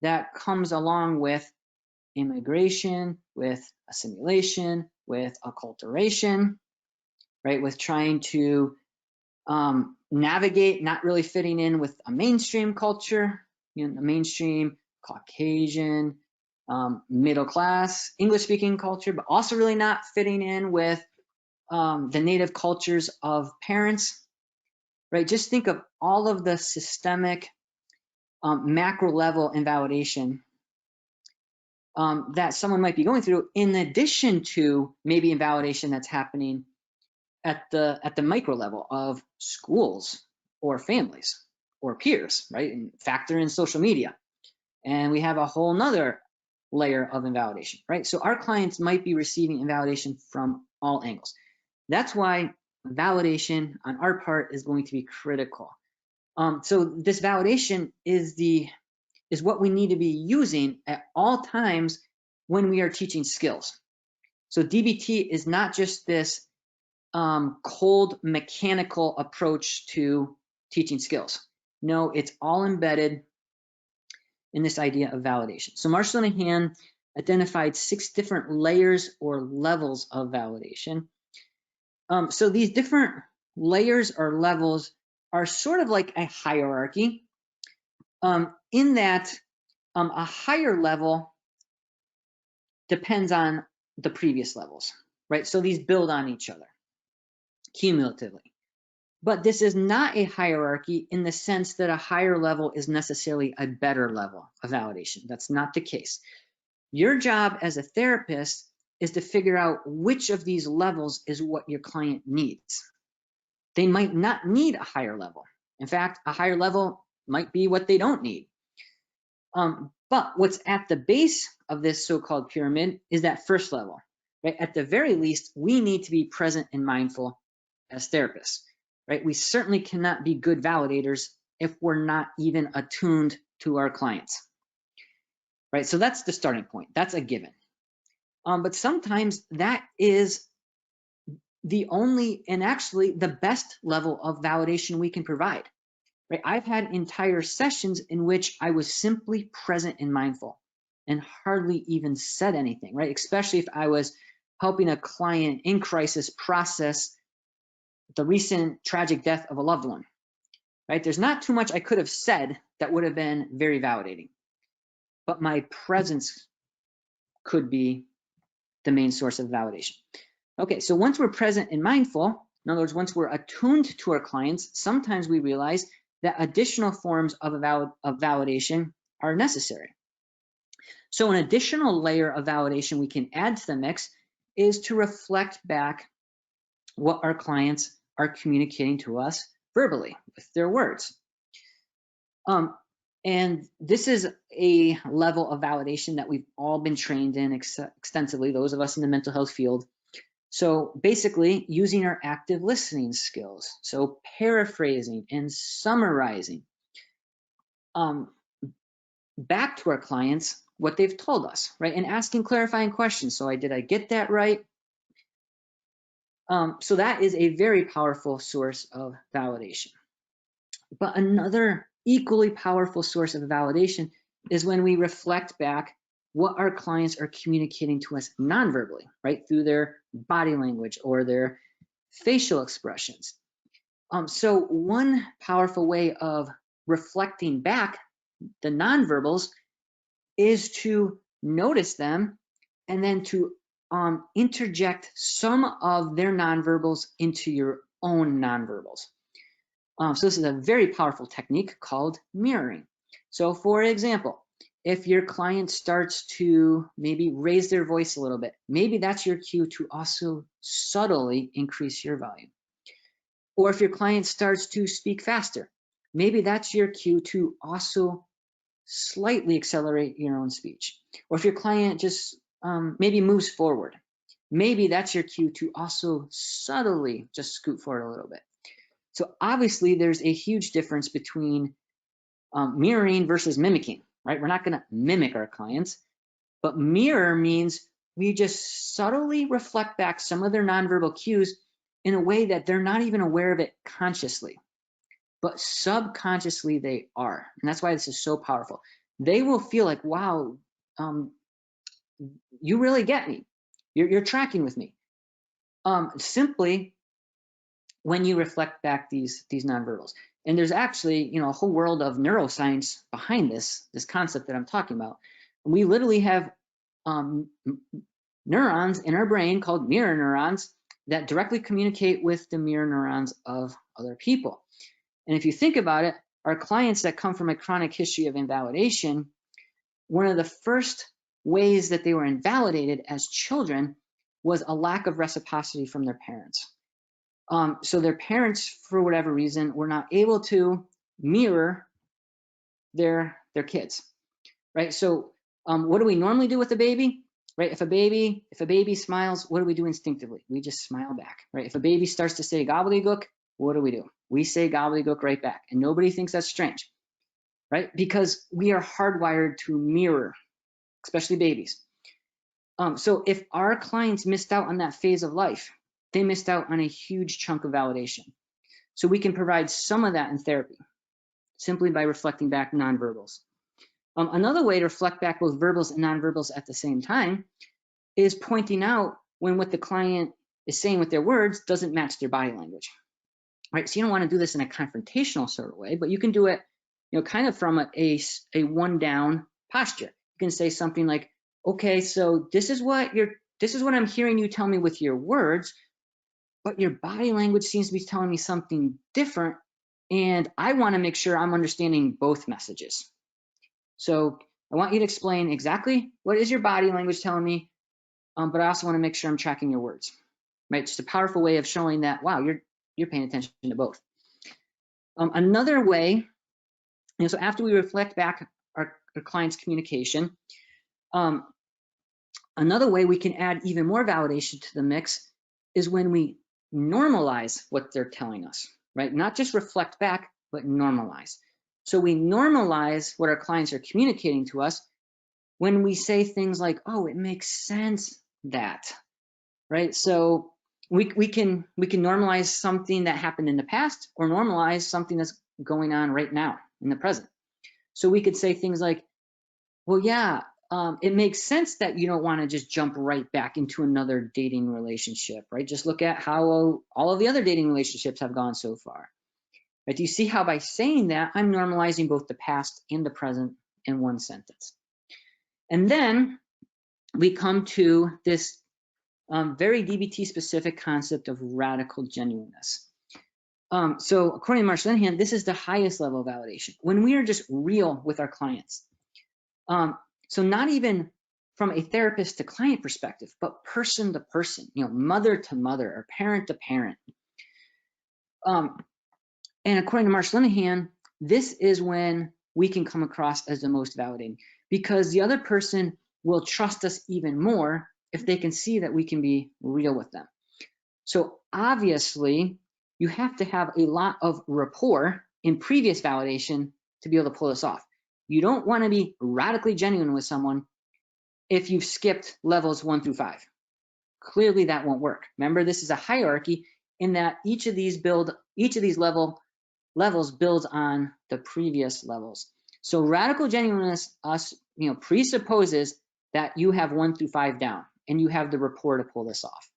that comes along with immigration, with assimilation, with acculturation, right? With trying to navigate, not really fitting in with a mainstream culture, a mainstream Caucasian, middle class, English-speaking culture, but also really not fitting in with the native cultures of parents, right? Just think of all of the systemic macro level invalidation that someone might be going through, in addition to maybe invalidation that's happening at the micro level of schools or families or peers, right? And factor in social media. And we have a whole nother layer of invalidation, right? So our clients might be receiving invalidation from all angles. That's why validation on our part is going to be critical. So this validation is what we need to be using at all times when we are teaching skills. So DBT is not just this cold mechanical approach to teaching skills. No, it's all embedded in this idea of validation. So Marshall and Han identified 6 different layers or levels of validation. So these different layers or levels are sort of like a hierarchy, in that a higher level depends on the previous levels, right? So these build on each other cumulatively. But this is not a hierarchy in the sense that a higher level is necessarily a better level of validation. That's not the case. Your job as a therapist is to figure out which of these levels is what your client needs. They might not need a higher level. In fact, a higher level might be what they don't need. But what's at the base of this so-called pyramid is that first level, right? At the very least, we need to be present and mindful as therapists, right? We certainly cannot be good validators if we're not even attuned to our clients, right? So that's the starting point. That's a given. But sometimes that is the only and actually the best level of validation we can provide, right? I've had entire sessions in which I was simply present and mindful and hardly even said anything, right? Especially if I was helping a client in crisis process the recent tragic death of a loved one, right? There's not too much I could have said that would have been very validating, but my presence could be the main source of validation. Okay, so once we're present and mindful, in other words, once we're attuned to our clients, sometimes we realize that additional forms of validation are necessary. So an additional layer of validation we can add to the mix is to reflect back what our clients are communicating to us verbally with their words. And this is a level of validation that we've all been trained in extensively, those of us in the mental health field. So basically using our active listening skills, so paraphrasing and summarizing back to our clients what they've told us, right? And asking clarifying questions. So did I get that right? So that is a very powerful source of validation. But another equally powerful source of validation is when we reflect back what our clients are communicating to us non-verbally, right? Through their body language or their facial expressions. So one powerful way of reflecting back the nonverbals is to notice them and then to interject some of their nonverbals into your own nonverbals. So this is a very powerful technique called mirroring. So for example, if your client starts to maybe raise their voice a little bit, maybe that's your cue to also subtly increase your volume. Or if your client starts to speak faster, maybe that's your cue to also slightly accelerate your own speech. Or if your client just maybe moves forward, maybe that's your cue to also subtly just scoot forward a little bit. So obviously there's a huge difference between mirroring versus mimicking, right? We're not going to mimic our clients, but mirror means we just subtly reflect back some of their nonverbal cues in a way that they're not even aware of it consciously, but subconsciously they are. And that's why this is so powerful. They will feel like, wow, you really get me. You're tracking with me. Simply when you reflect back these nonverbals. And there's actually, a whole world of neuroscience behind this concept that I'm talking about. We literally have neurons in our brain called mirror neurons that directly communicate with the mirror neurons of other people. And if you think about it, our clients that come from a chronic history of invalidation, one of the first ways that they were invalidated as children was a lack of reciprocity from their parents. So their parents, for whatever reason, were not able to mirror their kids, right? So what do we normally do with a baby, right? If a baby smiles, what do we do instinctively? We just smile back, right? If a baby starts to say gobbledygook, what do? We say gobbledygook right back, and nobody thinks that's strange, right? Because we are hardwired to mirror, especially babies. So if our clients missed out on that phase of life, they missed out on a huge chunk of validation. So we can provide some of that in therapy simply by reflecting back nonverbals. Another way to reflect back both verbals and nonverbals at the same time is pointing out when what the client is saying with their words doesn't match their body language, right? So you don't want to do this in a confrontational sort of way, but you can do it, kind of from a one down posture. You can say something like, okay, so this is what I'm hearing you tell me with your words, but your body language seems to be telling me something different, and I want to make sure I'm understanding both messages. So I want you to explain exactly what is your body language telling me, but I also want to make sure I'm tracking your words, right? Just a powerful way of showing that, wow, you're paying attention to both. Another way, so after we reflect back our client's communication, another way we can add even more validation to the mix is when we normalize what they're telling us, right? Not just reflect back, but normalize. So we normalize what our clients are communicating to us when we say things like, oh, it makes sense that, right? So we can normalize something that happened in the past or normalize something that's going on right now in the present. So we could say things like, well, yeah, it makes sense that you don't want to just jump right back into another dating relationship, right? Just look at how all of the other dating relationships have gone so far. Right? Do you see how by saying that, I'm normalizing both the past and the present in one sentence? And then we come to this very DBT specific concept of radical genuineness. So according to Marshall Linehan, this is the highest level of validation when we are just real with our clients. So not even from a therapist to client perspective, but person to person, mother to mother or parent to parent. And according to Marshall Linehan, this is when we can come across as the most validating, because the other person will trust us even more if they can see that we can be real with them. So obviously, you have to have a lot of rapport in previous validation to be able to pull this off. You don't want to be radically genuine with someone if you've skipped levels 1 through 5. Clearly that won't work. Remember, this is a hierarchy in that each of these levels builds on the previous levels. So radical genuineness presupposes that you have 1 through 5 down and you have the rapport to pull this off.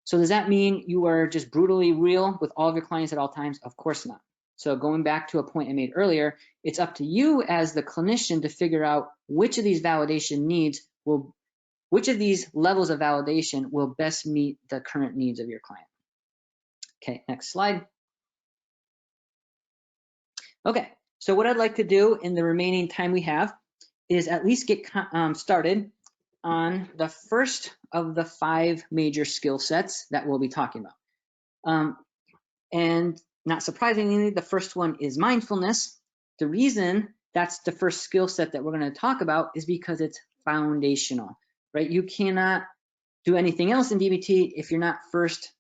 So does that mean you are just brutally real with all of your clients at all times? Of course not. So going back to a point I made earlier, it's up to you as the clinician to figure out which of these which of these levels of validation will best meet the current needs of your client. Okay, next slide. Okay, so what I'd like to do in the remaining time we have is at least get started on the first of the 5 major skill sets that we'll be talking about. And not surprisingly, the first one is mindfulness. The reason that's the first skill set that we're going to talk about is because it's foundational, right? You cannot do anything else in DBT if you're not first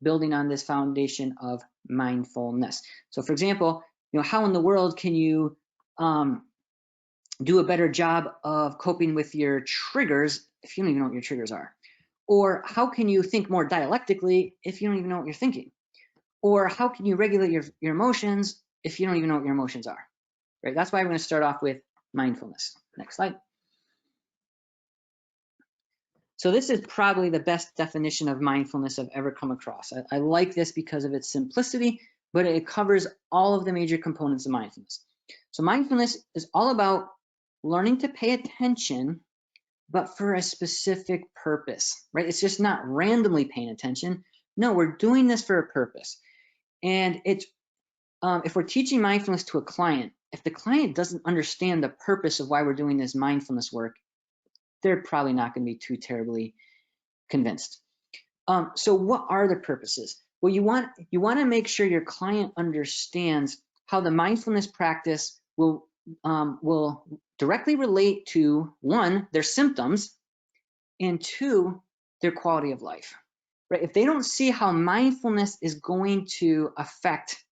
building on this foundation of mindfulness. So for example, how in the world can you do a better job of coping with your triggers if you don't even know what your triggers are? Or how can you think more dialectically if you don't even know what you're thinking? Or how can you regulate your emotions if you don't even know what your emotions are, right? That's why we're going to start off with mindfulness. Next slide. So this is probably the best definition of mindfulness I've ever come across. I like this because of its simplicity, but it covers all of the major components of mindfulness. So mindfulness is all about learning to pay attention, but for a specific purpose, right? It's just not randomly paying attention. No, we're doing this for a purpose. And it's if we're teaching mindfulness to a client, if the client doesn't understand the purpose of why we're doing this mindfulness work, they're probably not going to be too terribly convinced. So what are the purposes? Well, you want to make sure your client understands how the mindfulness practice will directly relate to 1, their symptoms, and 2, their quality of life. Right? If they don't see how mindfulness is going to affect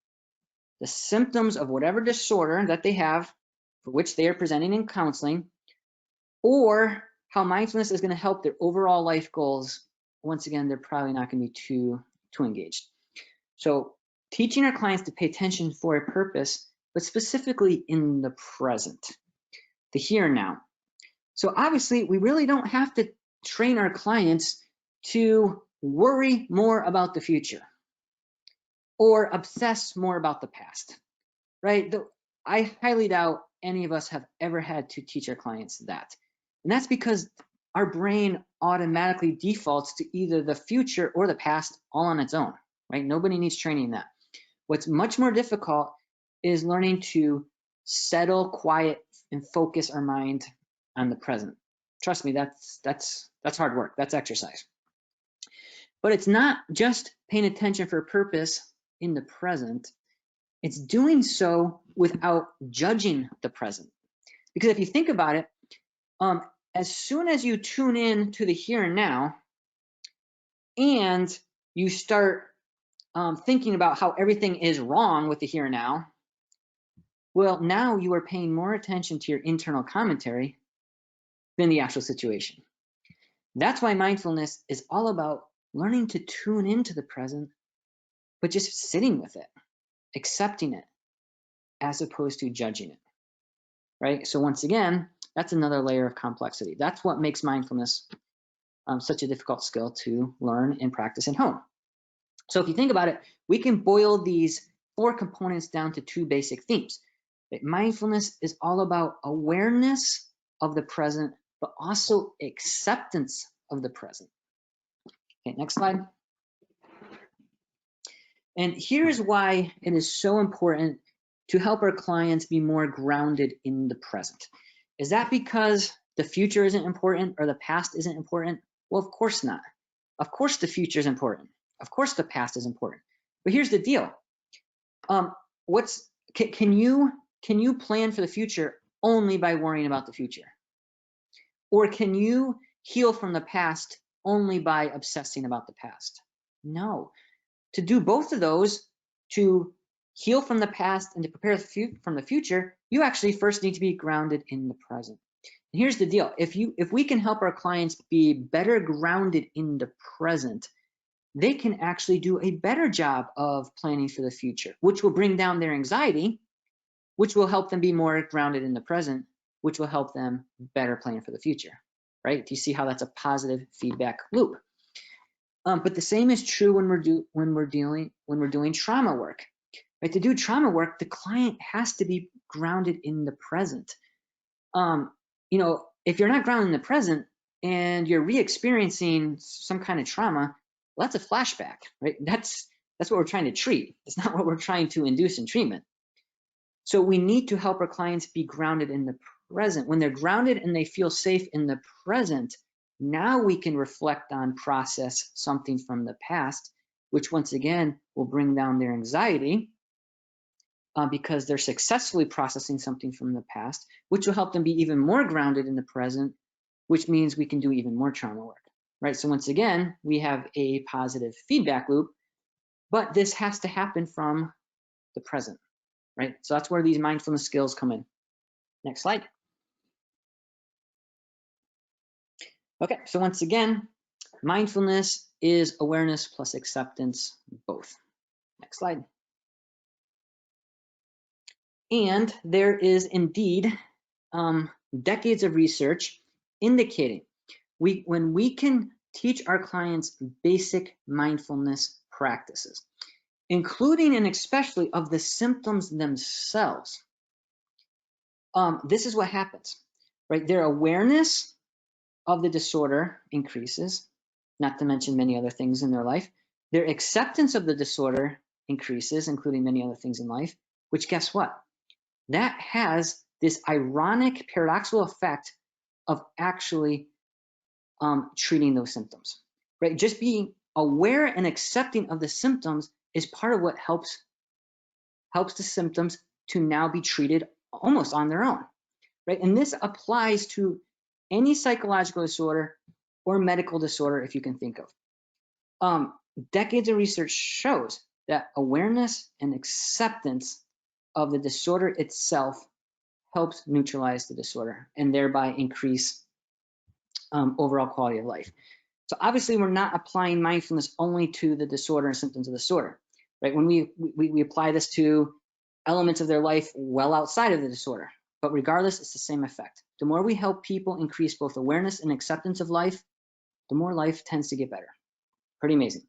the symptoms of whatever disorder that they have for which they are presenting in counseling, or how mindfulness is going to help their overall life goals, once again, they're probably not going to be too engaged. So teaching our clients to pay attention for a purpose, but specifically in the present, the here and now. So obviously, we really don't have to train our clients to worry more about the future or obsess more about the past, right? I highly doubt any of us have ever had to teach our clients that. And that's because our brain automatically defaults to either the future or the past all on its own, right? Nobody needs training in that. What's much more difficult is learning to settle, quiet, and focus our mind on the present. Trust me, that's hard work. That's exercise. But it's not just paying attention for a purpose in the present. It's doing so without judging the present. Because if you think about it, as soon as you tune in to the here and now, and you start thinking about how everything is wrong with the here and now, well, now you are paying more attention to your internal commentary than the actual situation. That's why mindfulness is all about learning to tune into the present, but just sitting with it, accepting it, as opposed to judging it, right? So once again, that's another layer of complexity. That's what makes mindfulness such a difficult skill to learn and practice and hone. So if you think about it, we can boil these 4 components down to 2 basic themes. Right? Mindfulness is all about awareness of the present, but also acceptance of the present. Okay, next slide. And here's why it is so important to help our clients be more grounded in the present. Is that because the future isn't important or the past isn't important? Well, of course not. Of course the future is important. Of course the past is important. But here's the deal. Can you plan for the future only by worrying about the future? Or can you heal from the past only by obsessing about the past? No. To do both of those, to heal from the past and to prepare from the future, you actually first need to be grounded in the present. And here's the deal. If we can help our clients be better grounded in the present, they can actually do a better job of planning for the future, which will bring down their anxiety, which will help them be more grounded in the present, which will help them better plan for the future, right? Do you see how that's a positive feedback loop? But the same is true when we're doing trauma work, right? To do trauma work, the client has to be grounded in the present. If you're not grounded in the present and you're re-experiencing some kind of trauma, well, that's a flashback, right? That's what we're trying to treat. It's not what we're trying to induce in treatment. So we need to help our clients be grounded in the present. When they're grounded and they feel safe in the present, now we can reflect on, process something from the past, which once again will bring down their anxiety because they're successfully processing something from the past, which will help them be even more grounded in the present, which means we can do even more trauma work, right? So once again, we have a positive feedback loop, but this has to happen from the present, right? So that's where these mindfulness skills come in. Next slide. Okay, so once again, mindfulness is awareness plus acceptance, both. Next slide. And there is indeed decades of research indicating when we can teach our clients basic mindfulness practices, including and especially of the symptoms themselves, this is what happens, right? Their awareness of the disorder increases, not to mention many other things in their life. Their acceptance of the disorder increases, including many other things in life, which guess what? That has this ironic, paradoxical effect of actually treating those symptoms, right? Just being aware and accepting of the symptoms is part of what helps the symptoms to now be treated almost on their own, right? And this applies to any psychological disorder or medical disorder, if you can think of. Decades of research shows that awareness and acceptance of the disorder itself helps neutralize the disorder and thereby increase overall quality of life. So obviously we're not applying mindfulness only to the disorder and symptoms of the disorder, right? When we apply this to elements of their life well outside of the disorder, but regardless, it's the same effect. The more we help people increase both awareness and acceptance of life, the more life tends to get better. Pretty amazing.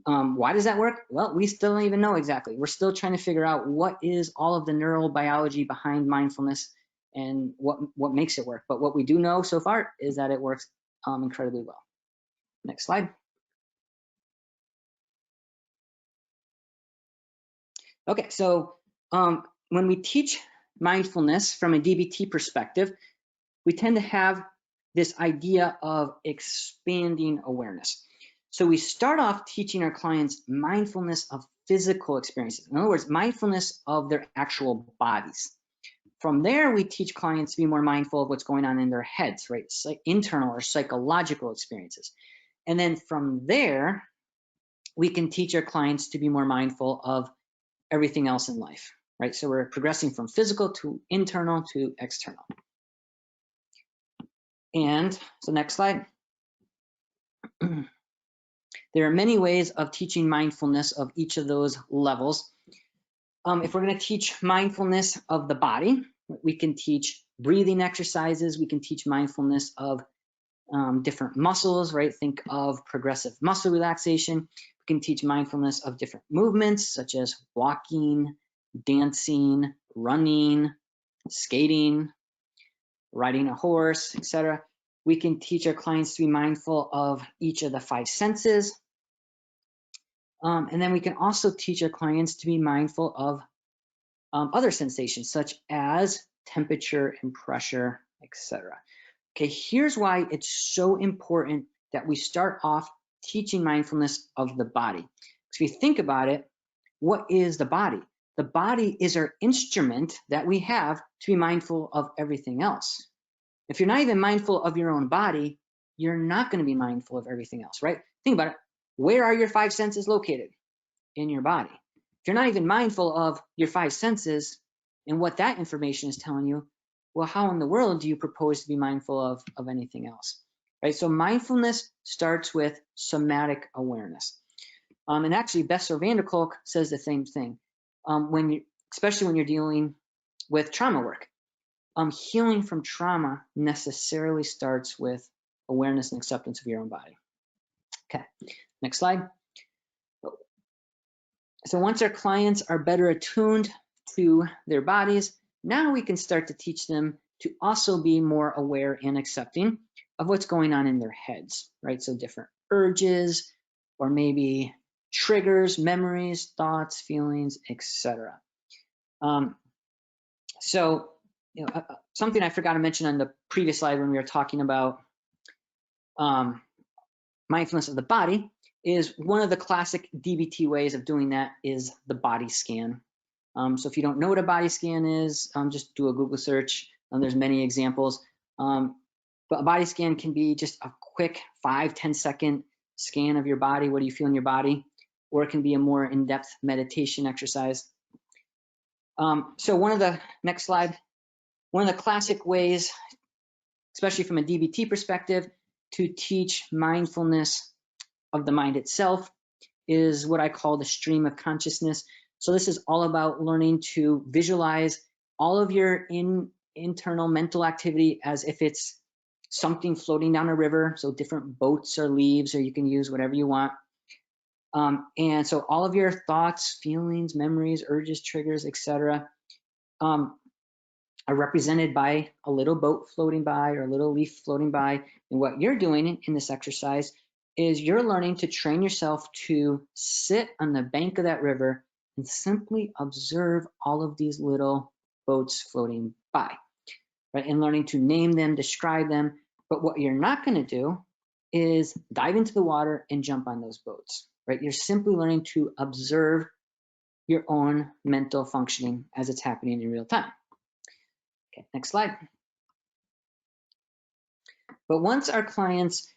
Why does that work? Well, we still don't even know exactly. We're still trying to figure out what is all of the neurobiology behind mindfulness and what makes it work. But what we do know so far is that it works incredibly well. Next slide. Okay, so when we teach mindfulness from a DBT perspective, we tend to have this idea of expanding awareness. So we start off teaching our clients mindfulness of physical experiences. In other words, mindfulness of their actual bodies. From there, we teach clients to be more mindful of what's going on in their heads, right? Internal or psychological experiences. And then from there, we can teach our clients to be more mindful of everything else in life, right? So we're progressing from physical to internal to external. And so next slide. There are many ways of teaching mindfulness of each of those levels. If we're going to teach mindfulness of the body, we can teach breathing exercises. We can teach mindfulness of different muscles, right? Think of progressive muscle relaxation. We can teach mindfulness of different movements, such as walking, dancing, running, skating, riding a horse, etc. We can teach our clients to be mindful of each of the 5 senses. And then we can also teach our clients to be mindful of other sensations, such as temperature and pressure, etc. Okay, here's why it's so important that we start off teaching mindfulness of the body. Because if you think about it, what is the body? The body is our instrument that we have to be mindful of everything else. If you're not even mindful of your own body, you're not going to be mindful of everything else, right? Think about it. Where are your 5 senses located? In your body. If you're not even mindful of your 5 senses and what that information is telling you, well, how in the world do you propose to be mindful of anything else, right? So mindfulness starts with somatic awareness. And actually, Bessel van der Kolk says the same thing. Especially when you're dealing with trauma work. Healing from trauma necessarily starts with awareness and acceptance of your own body. Okay, next slide. So once our clients are better attuned to their bodies, now we can start to teach them to also be more aware and accepting of what's going on in their heads, right? So different urges, or maybe triggers, memories, thoughts, feelings, etc. So, something I forgot to mention on the previous slide when we were talking about mindfulness of the body is one of the classic DBT ways of doing that is the body scan. So if you don't know what a body scan is, just do a Google search. There's many examples. But a body scan can be just a quick 5-10 second scan of your body. What do you feel in your body? Or it can be a more in-depth meditation exercise. So next slide, one of the classic ways, especially from a DBT perspective, to teach mindfulness of the mind itself is what I call the stream of consciousness. So this is all about learning to visualize all of your internal mental activity as if it's something floating down a river, so different boats or leaves, or you can use whatever you want. And so all of your thoughts, feelings, memories, urges, triggers, etc. Are represented by a little boat floating by or a little leaf floating by. And what you're doing in this exercise is you're learning to train yourself to sit on the bank of that river and simply observe all of these little boats floating by, right? And learning to name them, describe them. But what you're not going to do is dive into the water and jump on those boats, right? You're simply learning to observe your own mental functioning as it's happening in real time. Okay, next slide. But once our clients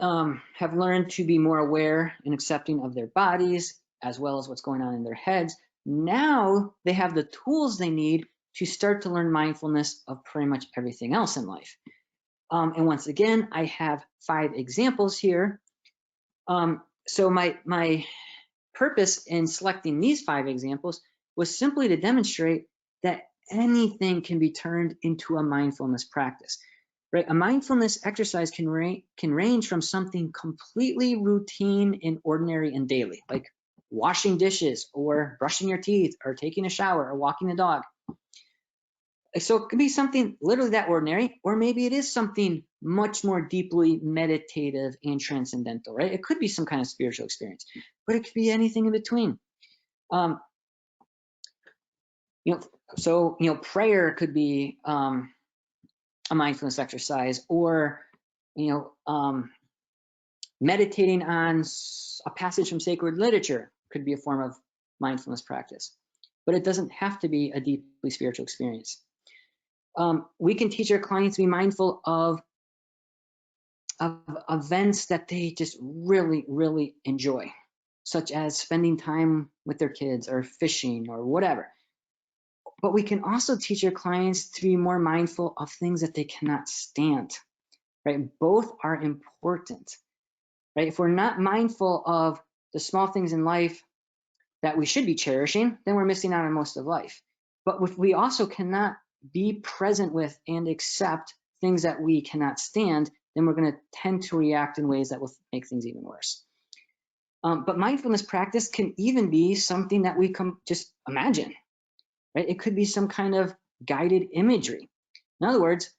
have learned to be more aware and accepting of their bodies, as well as what's going on in their heads, now they have the tools they need to start to learn mindfulness of pretty much everything else in life. And once again, I have 5 examples here. So my purpose in selecting these 5 examples was simply to demonstrate that anything can be turned into a mindfulness practice. Right, a mindfulness exercise can range from something completely routine and ordinary and daily, like washing dishes or brushing your teeth or taking a shower or walking the dog. So it could be something literally that ordinary, or maybe it is something much more deeply meditative and transcendental, right? It could be some kind of spiritual experience, but it could be anything in between. Prayer could be a mindfulness exercise, or meditating on a passage from sacred literature could be a form of mindfulness practice, but it doesn't have to be a deeply spiritual experience. We can teach our clients to be mindful of events that they just really, really enjoy, such as spending time with their kids or fishing or whatever. But we can also teach our clients to be more mindful of things that they cannot stand, right? Both are important, right? If we're not mindful of the small things in life that we should be cherishing, then we're missing out on most of life. But if we also cannot be present with and accept things that we cannot stand, then we're going to tend to react in ways that will make things even worse. But mindfulness practice can even be something that we just imagine, right? It could be some kind of guided imagery. In other words,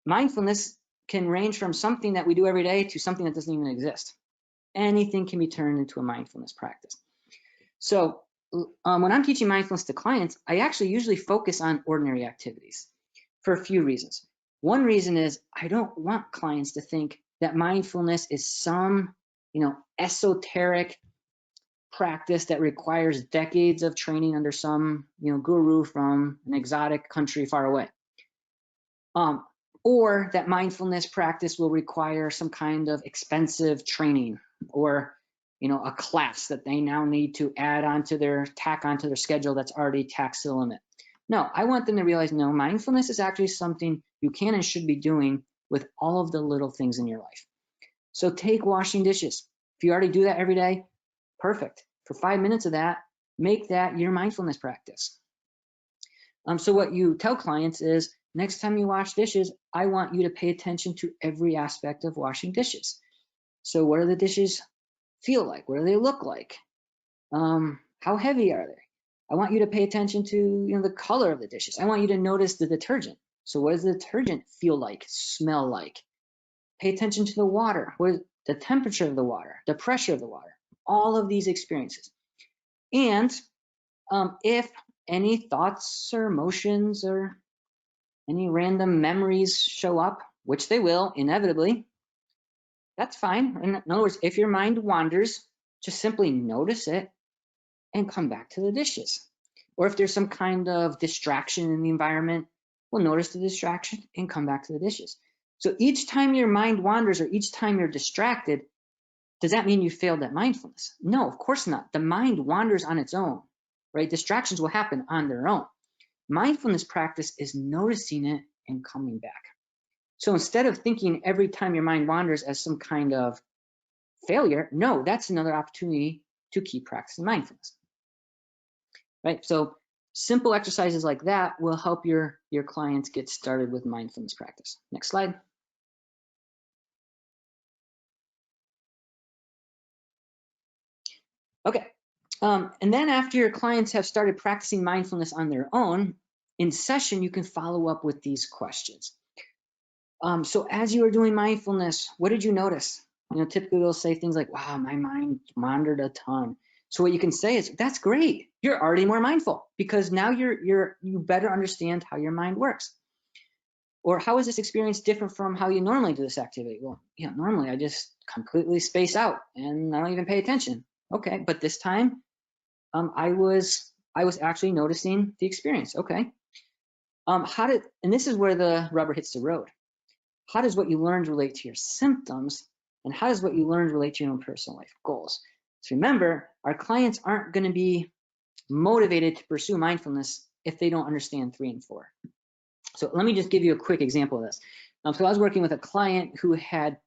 mindfulness can range from something that we do every day to something that doesn't even exist. Anything can be turned into a mindfulness practice. So when I'm teaching mindfulness to clients, I actually usually focus on ordinary activities for a few reasons. One reason is I don't want clients to think that mindfulness is some, esoteric practice that requires decades of training under some, guru from an exotic country far away. Or that mindfulness practice will require some kind of expensive training or, a class that they now need to tack onto their schedule that's already taxed to the limit. No, I want them to realize, no, mindfulness is actually something you can and should be doing with all of the little things in your life. So take washing dishes. If you already do that every day, perfect. For 5 minutes of that, make that your mindfulness practice. So what you tell clients is, next time you wash dishes, I want you to pay attention to every aspect of washing dishes. So what do the dishes feel like? What do they look like? How heavy are they? I want you to pay attention to, the color of the dishes. I want you to notice the detergent. So what does the detergent feel like, smell like? Pay attention to the water. What is the temperature of the water, the pressure of the water, all of these experiences. And if any thoughts or emotions or any random memories show up, which they will inevitably, that's fine. In other words, if your mind wanders, just simply notice it and come back to the dishes. Or if there's some kind of distraction in the environment, well, notice the distraction and come back to the dishes. So each time your mind wanders or each time you're distracted, does that mean you failed at mindfulness? No, of course not. The mind wanders on its own, right? Distractions will happen on their own. Mindfulness practice is noticing it and coming back. So instead of thinking every time your mind wanders as some kind of failure, no, that's another opportunity to keep practicing mindfulness, right? So simple exercises like that will help your clients get started with mindfulness practice. Next slide. Okay. And then after your clients have started practicing mindfulness on their own, in session, you can follow up with these questions. So as you were doing mindfulness, what did you notice? Typically they'll say things like, wow, my mind wandered a ton. So what you can say is, that's great. You're already more mindful because now you better understand how your mind works. Or how is this experience different from how you normally do this activity? Well, normally I just completely space out and I don't even pay attention. Okay, but this time I was actually noticing the experience. Okay. And this is where the rubber hits the road. How does what you learned relate to your symptoms? And how does what you learned relate to your own personal life goals? So remember, our clients aren't going to be motivated to pursue mindfulness if they don't understand 3 and 4. So let me just give you a quick example of this. So I was working with a client who had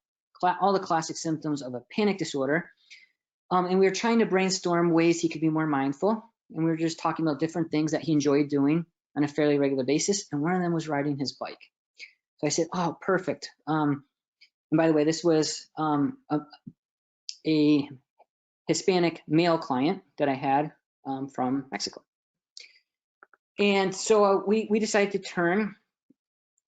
all the classic symptoms of a panic disorder. And we were trying to brainstorm ways he could be more mindful. And we were just talking about different things that he enjoyed doing on a fairly regular basis. And one of them was riding his bike. So I said, oh, perfect. And by the way, this was a Hispanic male client that I had from Mexico. And so we decided to turn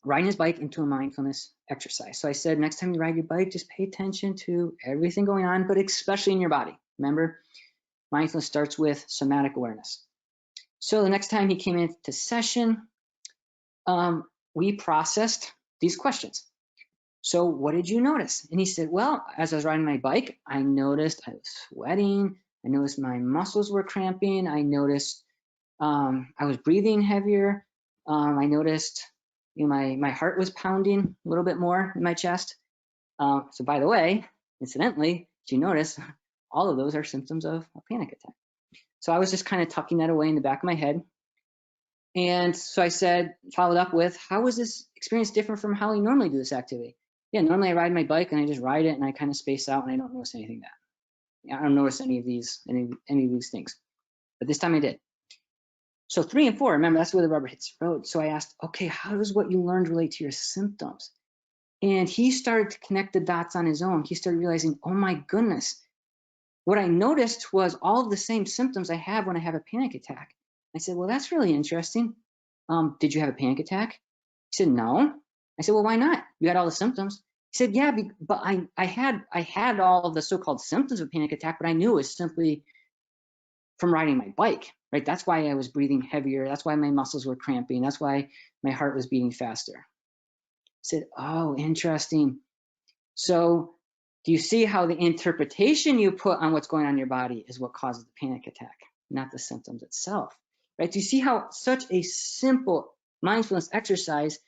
riding his bike into a mindfulness exercise. So I said, next time you ride your bike, just pay attention to everything going on, but especially in your body. Remember, mindfulness starts with somatic awareness. So the next time he came into session, we processed these questions. So what did you notice? And he said, well, as I was riding my bike, I noticed I was sweating. I noticed my muscles were cramping. I noticed I was breathing heavier. I noticed my heart was pounding a little bit more in my chest. So by the way, incidentally, did you notice all of those are symptoms of a panic attack? So I was just kind of tucking that away in the back of my head. And so I followed up with, how was this experience different from how you normally do this activity? Yeah, normally I ride my bike and I just ride it and I kind of space out and I don't notice anything I don't notice any of these things. But this time I did. So 3 and 4, remember, that's where the rubber hits the road. So I asked, okay, how does what you learned relate to your symptoms? And he started to connect the dots on his own. He started realizing, oh my goodness, what I noticed was all of the same symptoms I have when I have a panic attack. I said, well, that's really interesting. Did you have a panic attack? He said, no. I said, well, why not? You had all the symptoms. He said, yeah, but I had all of the so-called symptoms of panic attack, but I knew it was simply from riding my bike, right? That's why I was breathing heavier. That's why my muscles were cramping. That's why my heart was beating faster. I said, oh, interesting. So do you see how the interpretation you put on what's going on in your body is what causes the panic attack, not the symptoms itself, right? Do you see how such a simple mindfulness exercise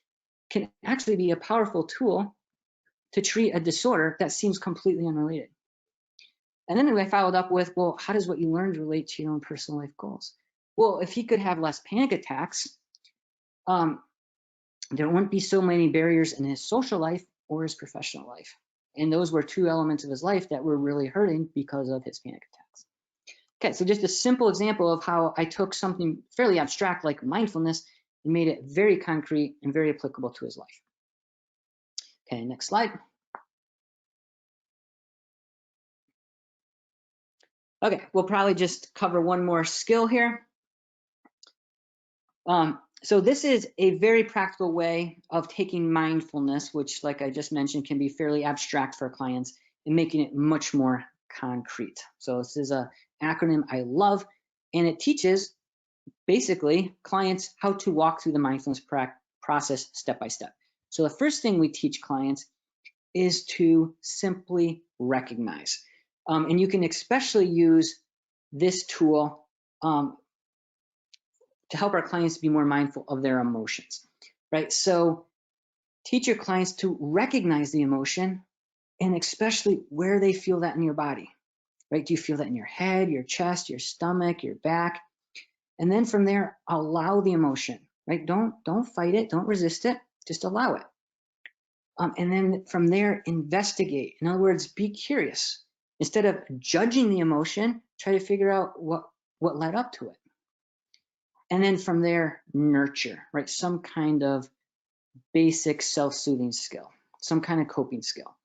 can actually be a powerful tool to treat a disorder that seems completely unrelated? And then I followed up with, well, how does what you learned relate to your own personal life goals? Well, if he could have less panic attacks, there wouldn't be so many barriers in his social life or his professional life. And those were two elements of his life that were really hurting because of his panic attacks. Okay, so just a simple example of how I took something fairly abstract like mindfulness and made it very concrete and very applicable to his life. Okay, next slide. Okay, we'll probably just cover one more skill here. So this is a very practical way of taking mindfulness, which, like I just mentioned, can be fairly abstract for clients, and making it much more concrete. So this is an acronym I love, and it teaches basically clients how to walk through the mindfulness process step by step. So the first thing we teach clients is to simply recognize. And you can especially use this tool to help our clients be more mindful of their emotions, right? So teach your clients to recognize the emotion, and especially where they feel that in your body, right? Do you feel that in your head, your chest, your stomach, your back? And then from there, allow the emotion, right? Don't fight it, don't resist it, just allow it. And then from there, investigate. In other words, be curious. Instead of judging the emotion, try to figure out what led up to it. And then from there, nurture, right? Some kind of basic self-soothing skill, some kind of coping skill.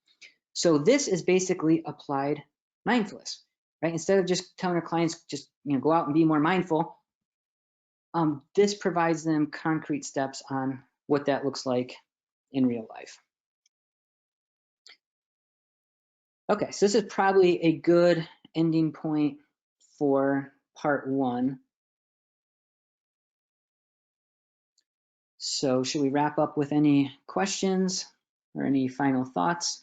So this is basically applied mindfulness, right? Instead of just telling our clients, just go out and be more mindful, this provides them concrete steps on what that looks like in real life. Okay, so this is probably a good ending point for part one. So should we wrap up with any questions or any final thoughts?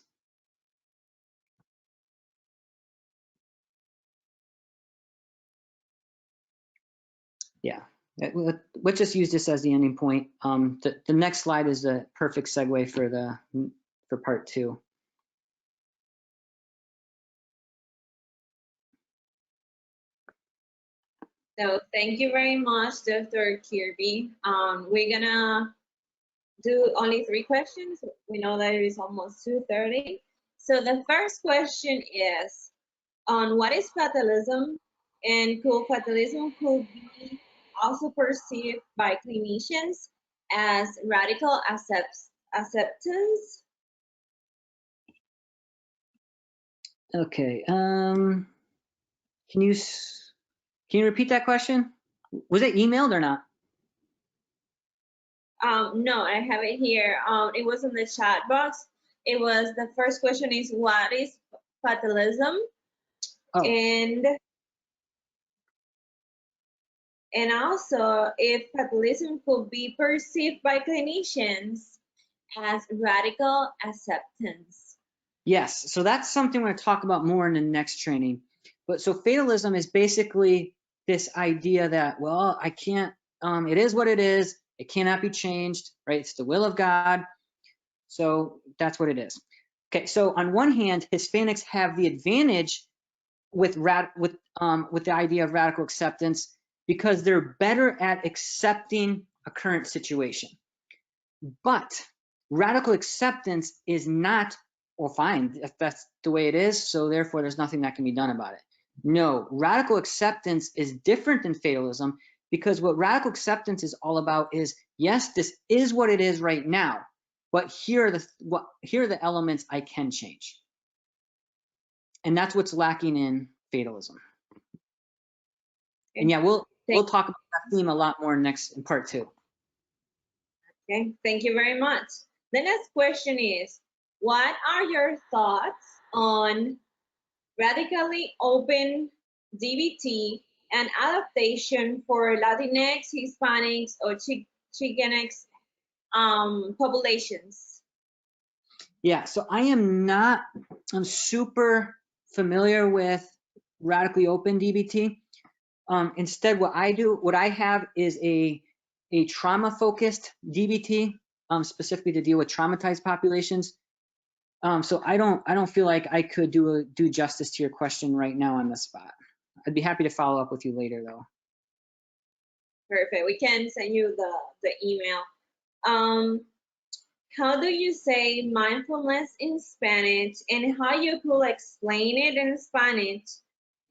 Yeah, let's just use this as the ending point. The next slide is the perfect segue for part two. So thank you very much, Dr. Kirby. We're gonna do only 3 questions. We know that it is almost 2:30. So the first question is on what is fatalism, and could fatalism be also perceived by clinicians as radical acceptance? Okay, can you repeat that question? Was it emailed or not? No, I have it here. It was in the chat box. It was, the first question is, what is fatalism? Oh. And also, if fatalism could be perceived by clinicians as radical acceptance. Yes, so that's something we're going to talk about more in the next training. But so fatalism is basically this idea that, well, I can't, it is what it is. It cannot be changed, right? It's the will of God. So that's what it is. Okay, so on one hand, Hispanics have the advantage with the idea of radical acceptance because they're better at accepting a current situation. But radical acceptance is not, well, fine, if that's the way it is, so therefore there's nothing that can be done about it. No, radical acceptance is different than fatalism, because what radical acceptance is all about is, yes, this is what it is right now, but here are the elements I can change. And that's what's lacking in fatalism. And yeah, we'll talk about that theme a lot more next in part 2. Okay, thank you very much. The next question is, what are your thoughts on radically open DBT and adaptation for Latinx, Hispanics, or Chicanx populations? Yeah, so I'm super familiar with radically open DBT. Instead, what I have is a trauma-focused DBT, specifically to deal with traumatized populations. So I don't feel like I could do justice to your question right now on the spot. I'd be happy to follow up with you later, though. Perfect. We can send you the email. How do you say mindfulness in Spanish, and how you could explain it in Spanish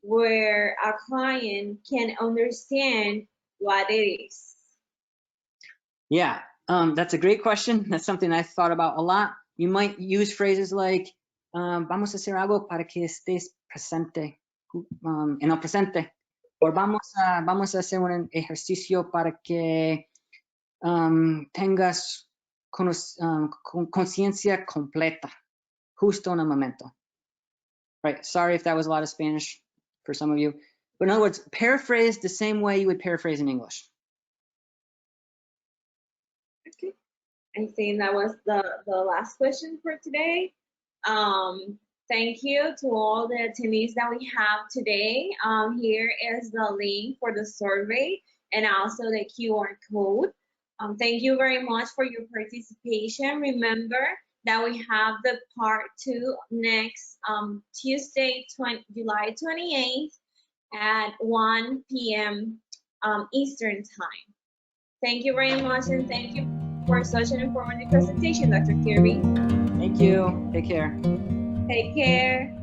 where a client can understand what it is? Yeah, that's a great question. That's something I thought about a lot. You might use phrases like, vamos a hacer algo para que estés presente, en el presente. Or vamos a hacer un ejercicio para que tengas conciencia completa, justo en el momento. Right, sorry if that was a lot of Spanish for some of you. But in other words, paraphrase the same way you would paraphrase in English. Okay, I think that was the last question for today. Thank you to all the attendees that we have today. Here is the link for the survey and also the QR code. Thank you very much for your participation. Remember that we have the part 2 next Tuesday, July 28th at 1 p.m. Eastern time. Thank you very much, and thank you for such an informative presentation, Dr. Kirby. Thank you. Take care. Take care.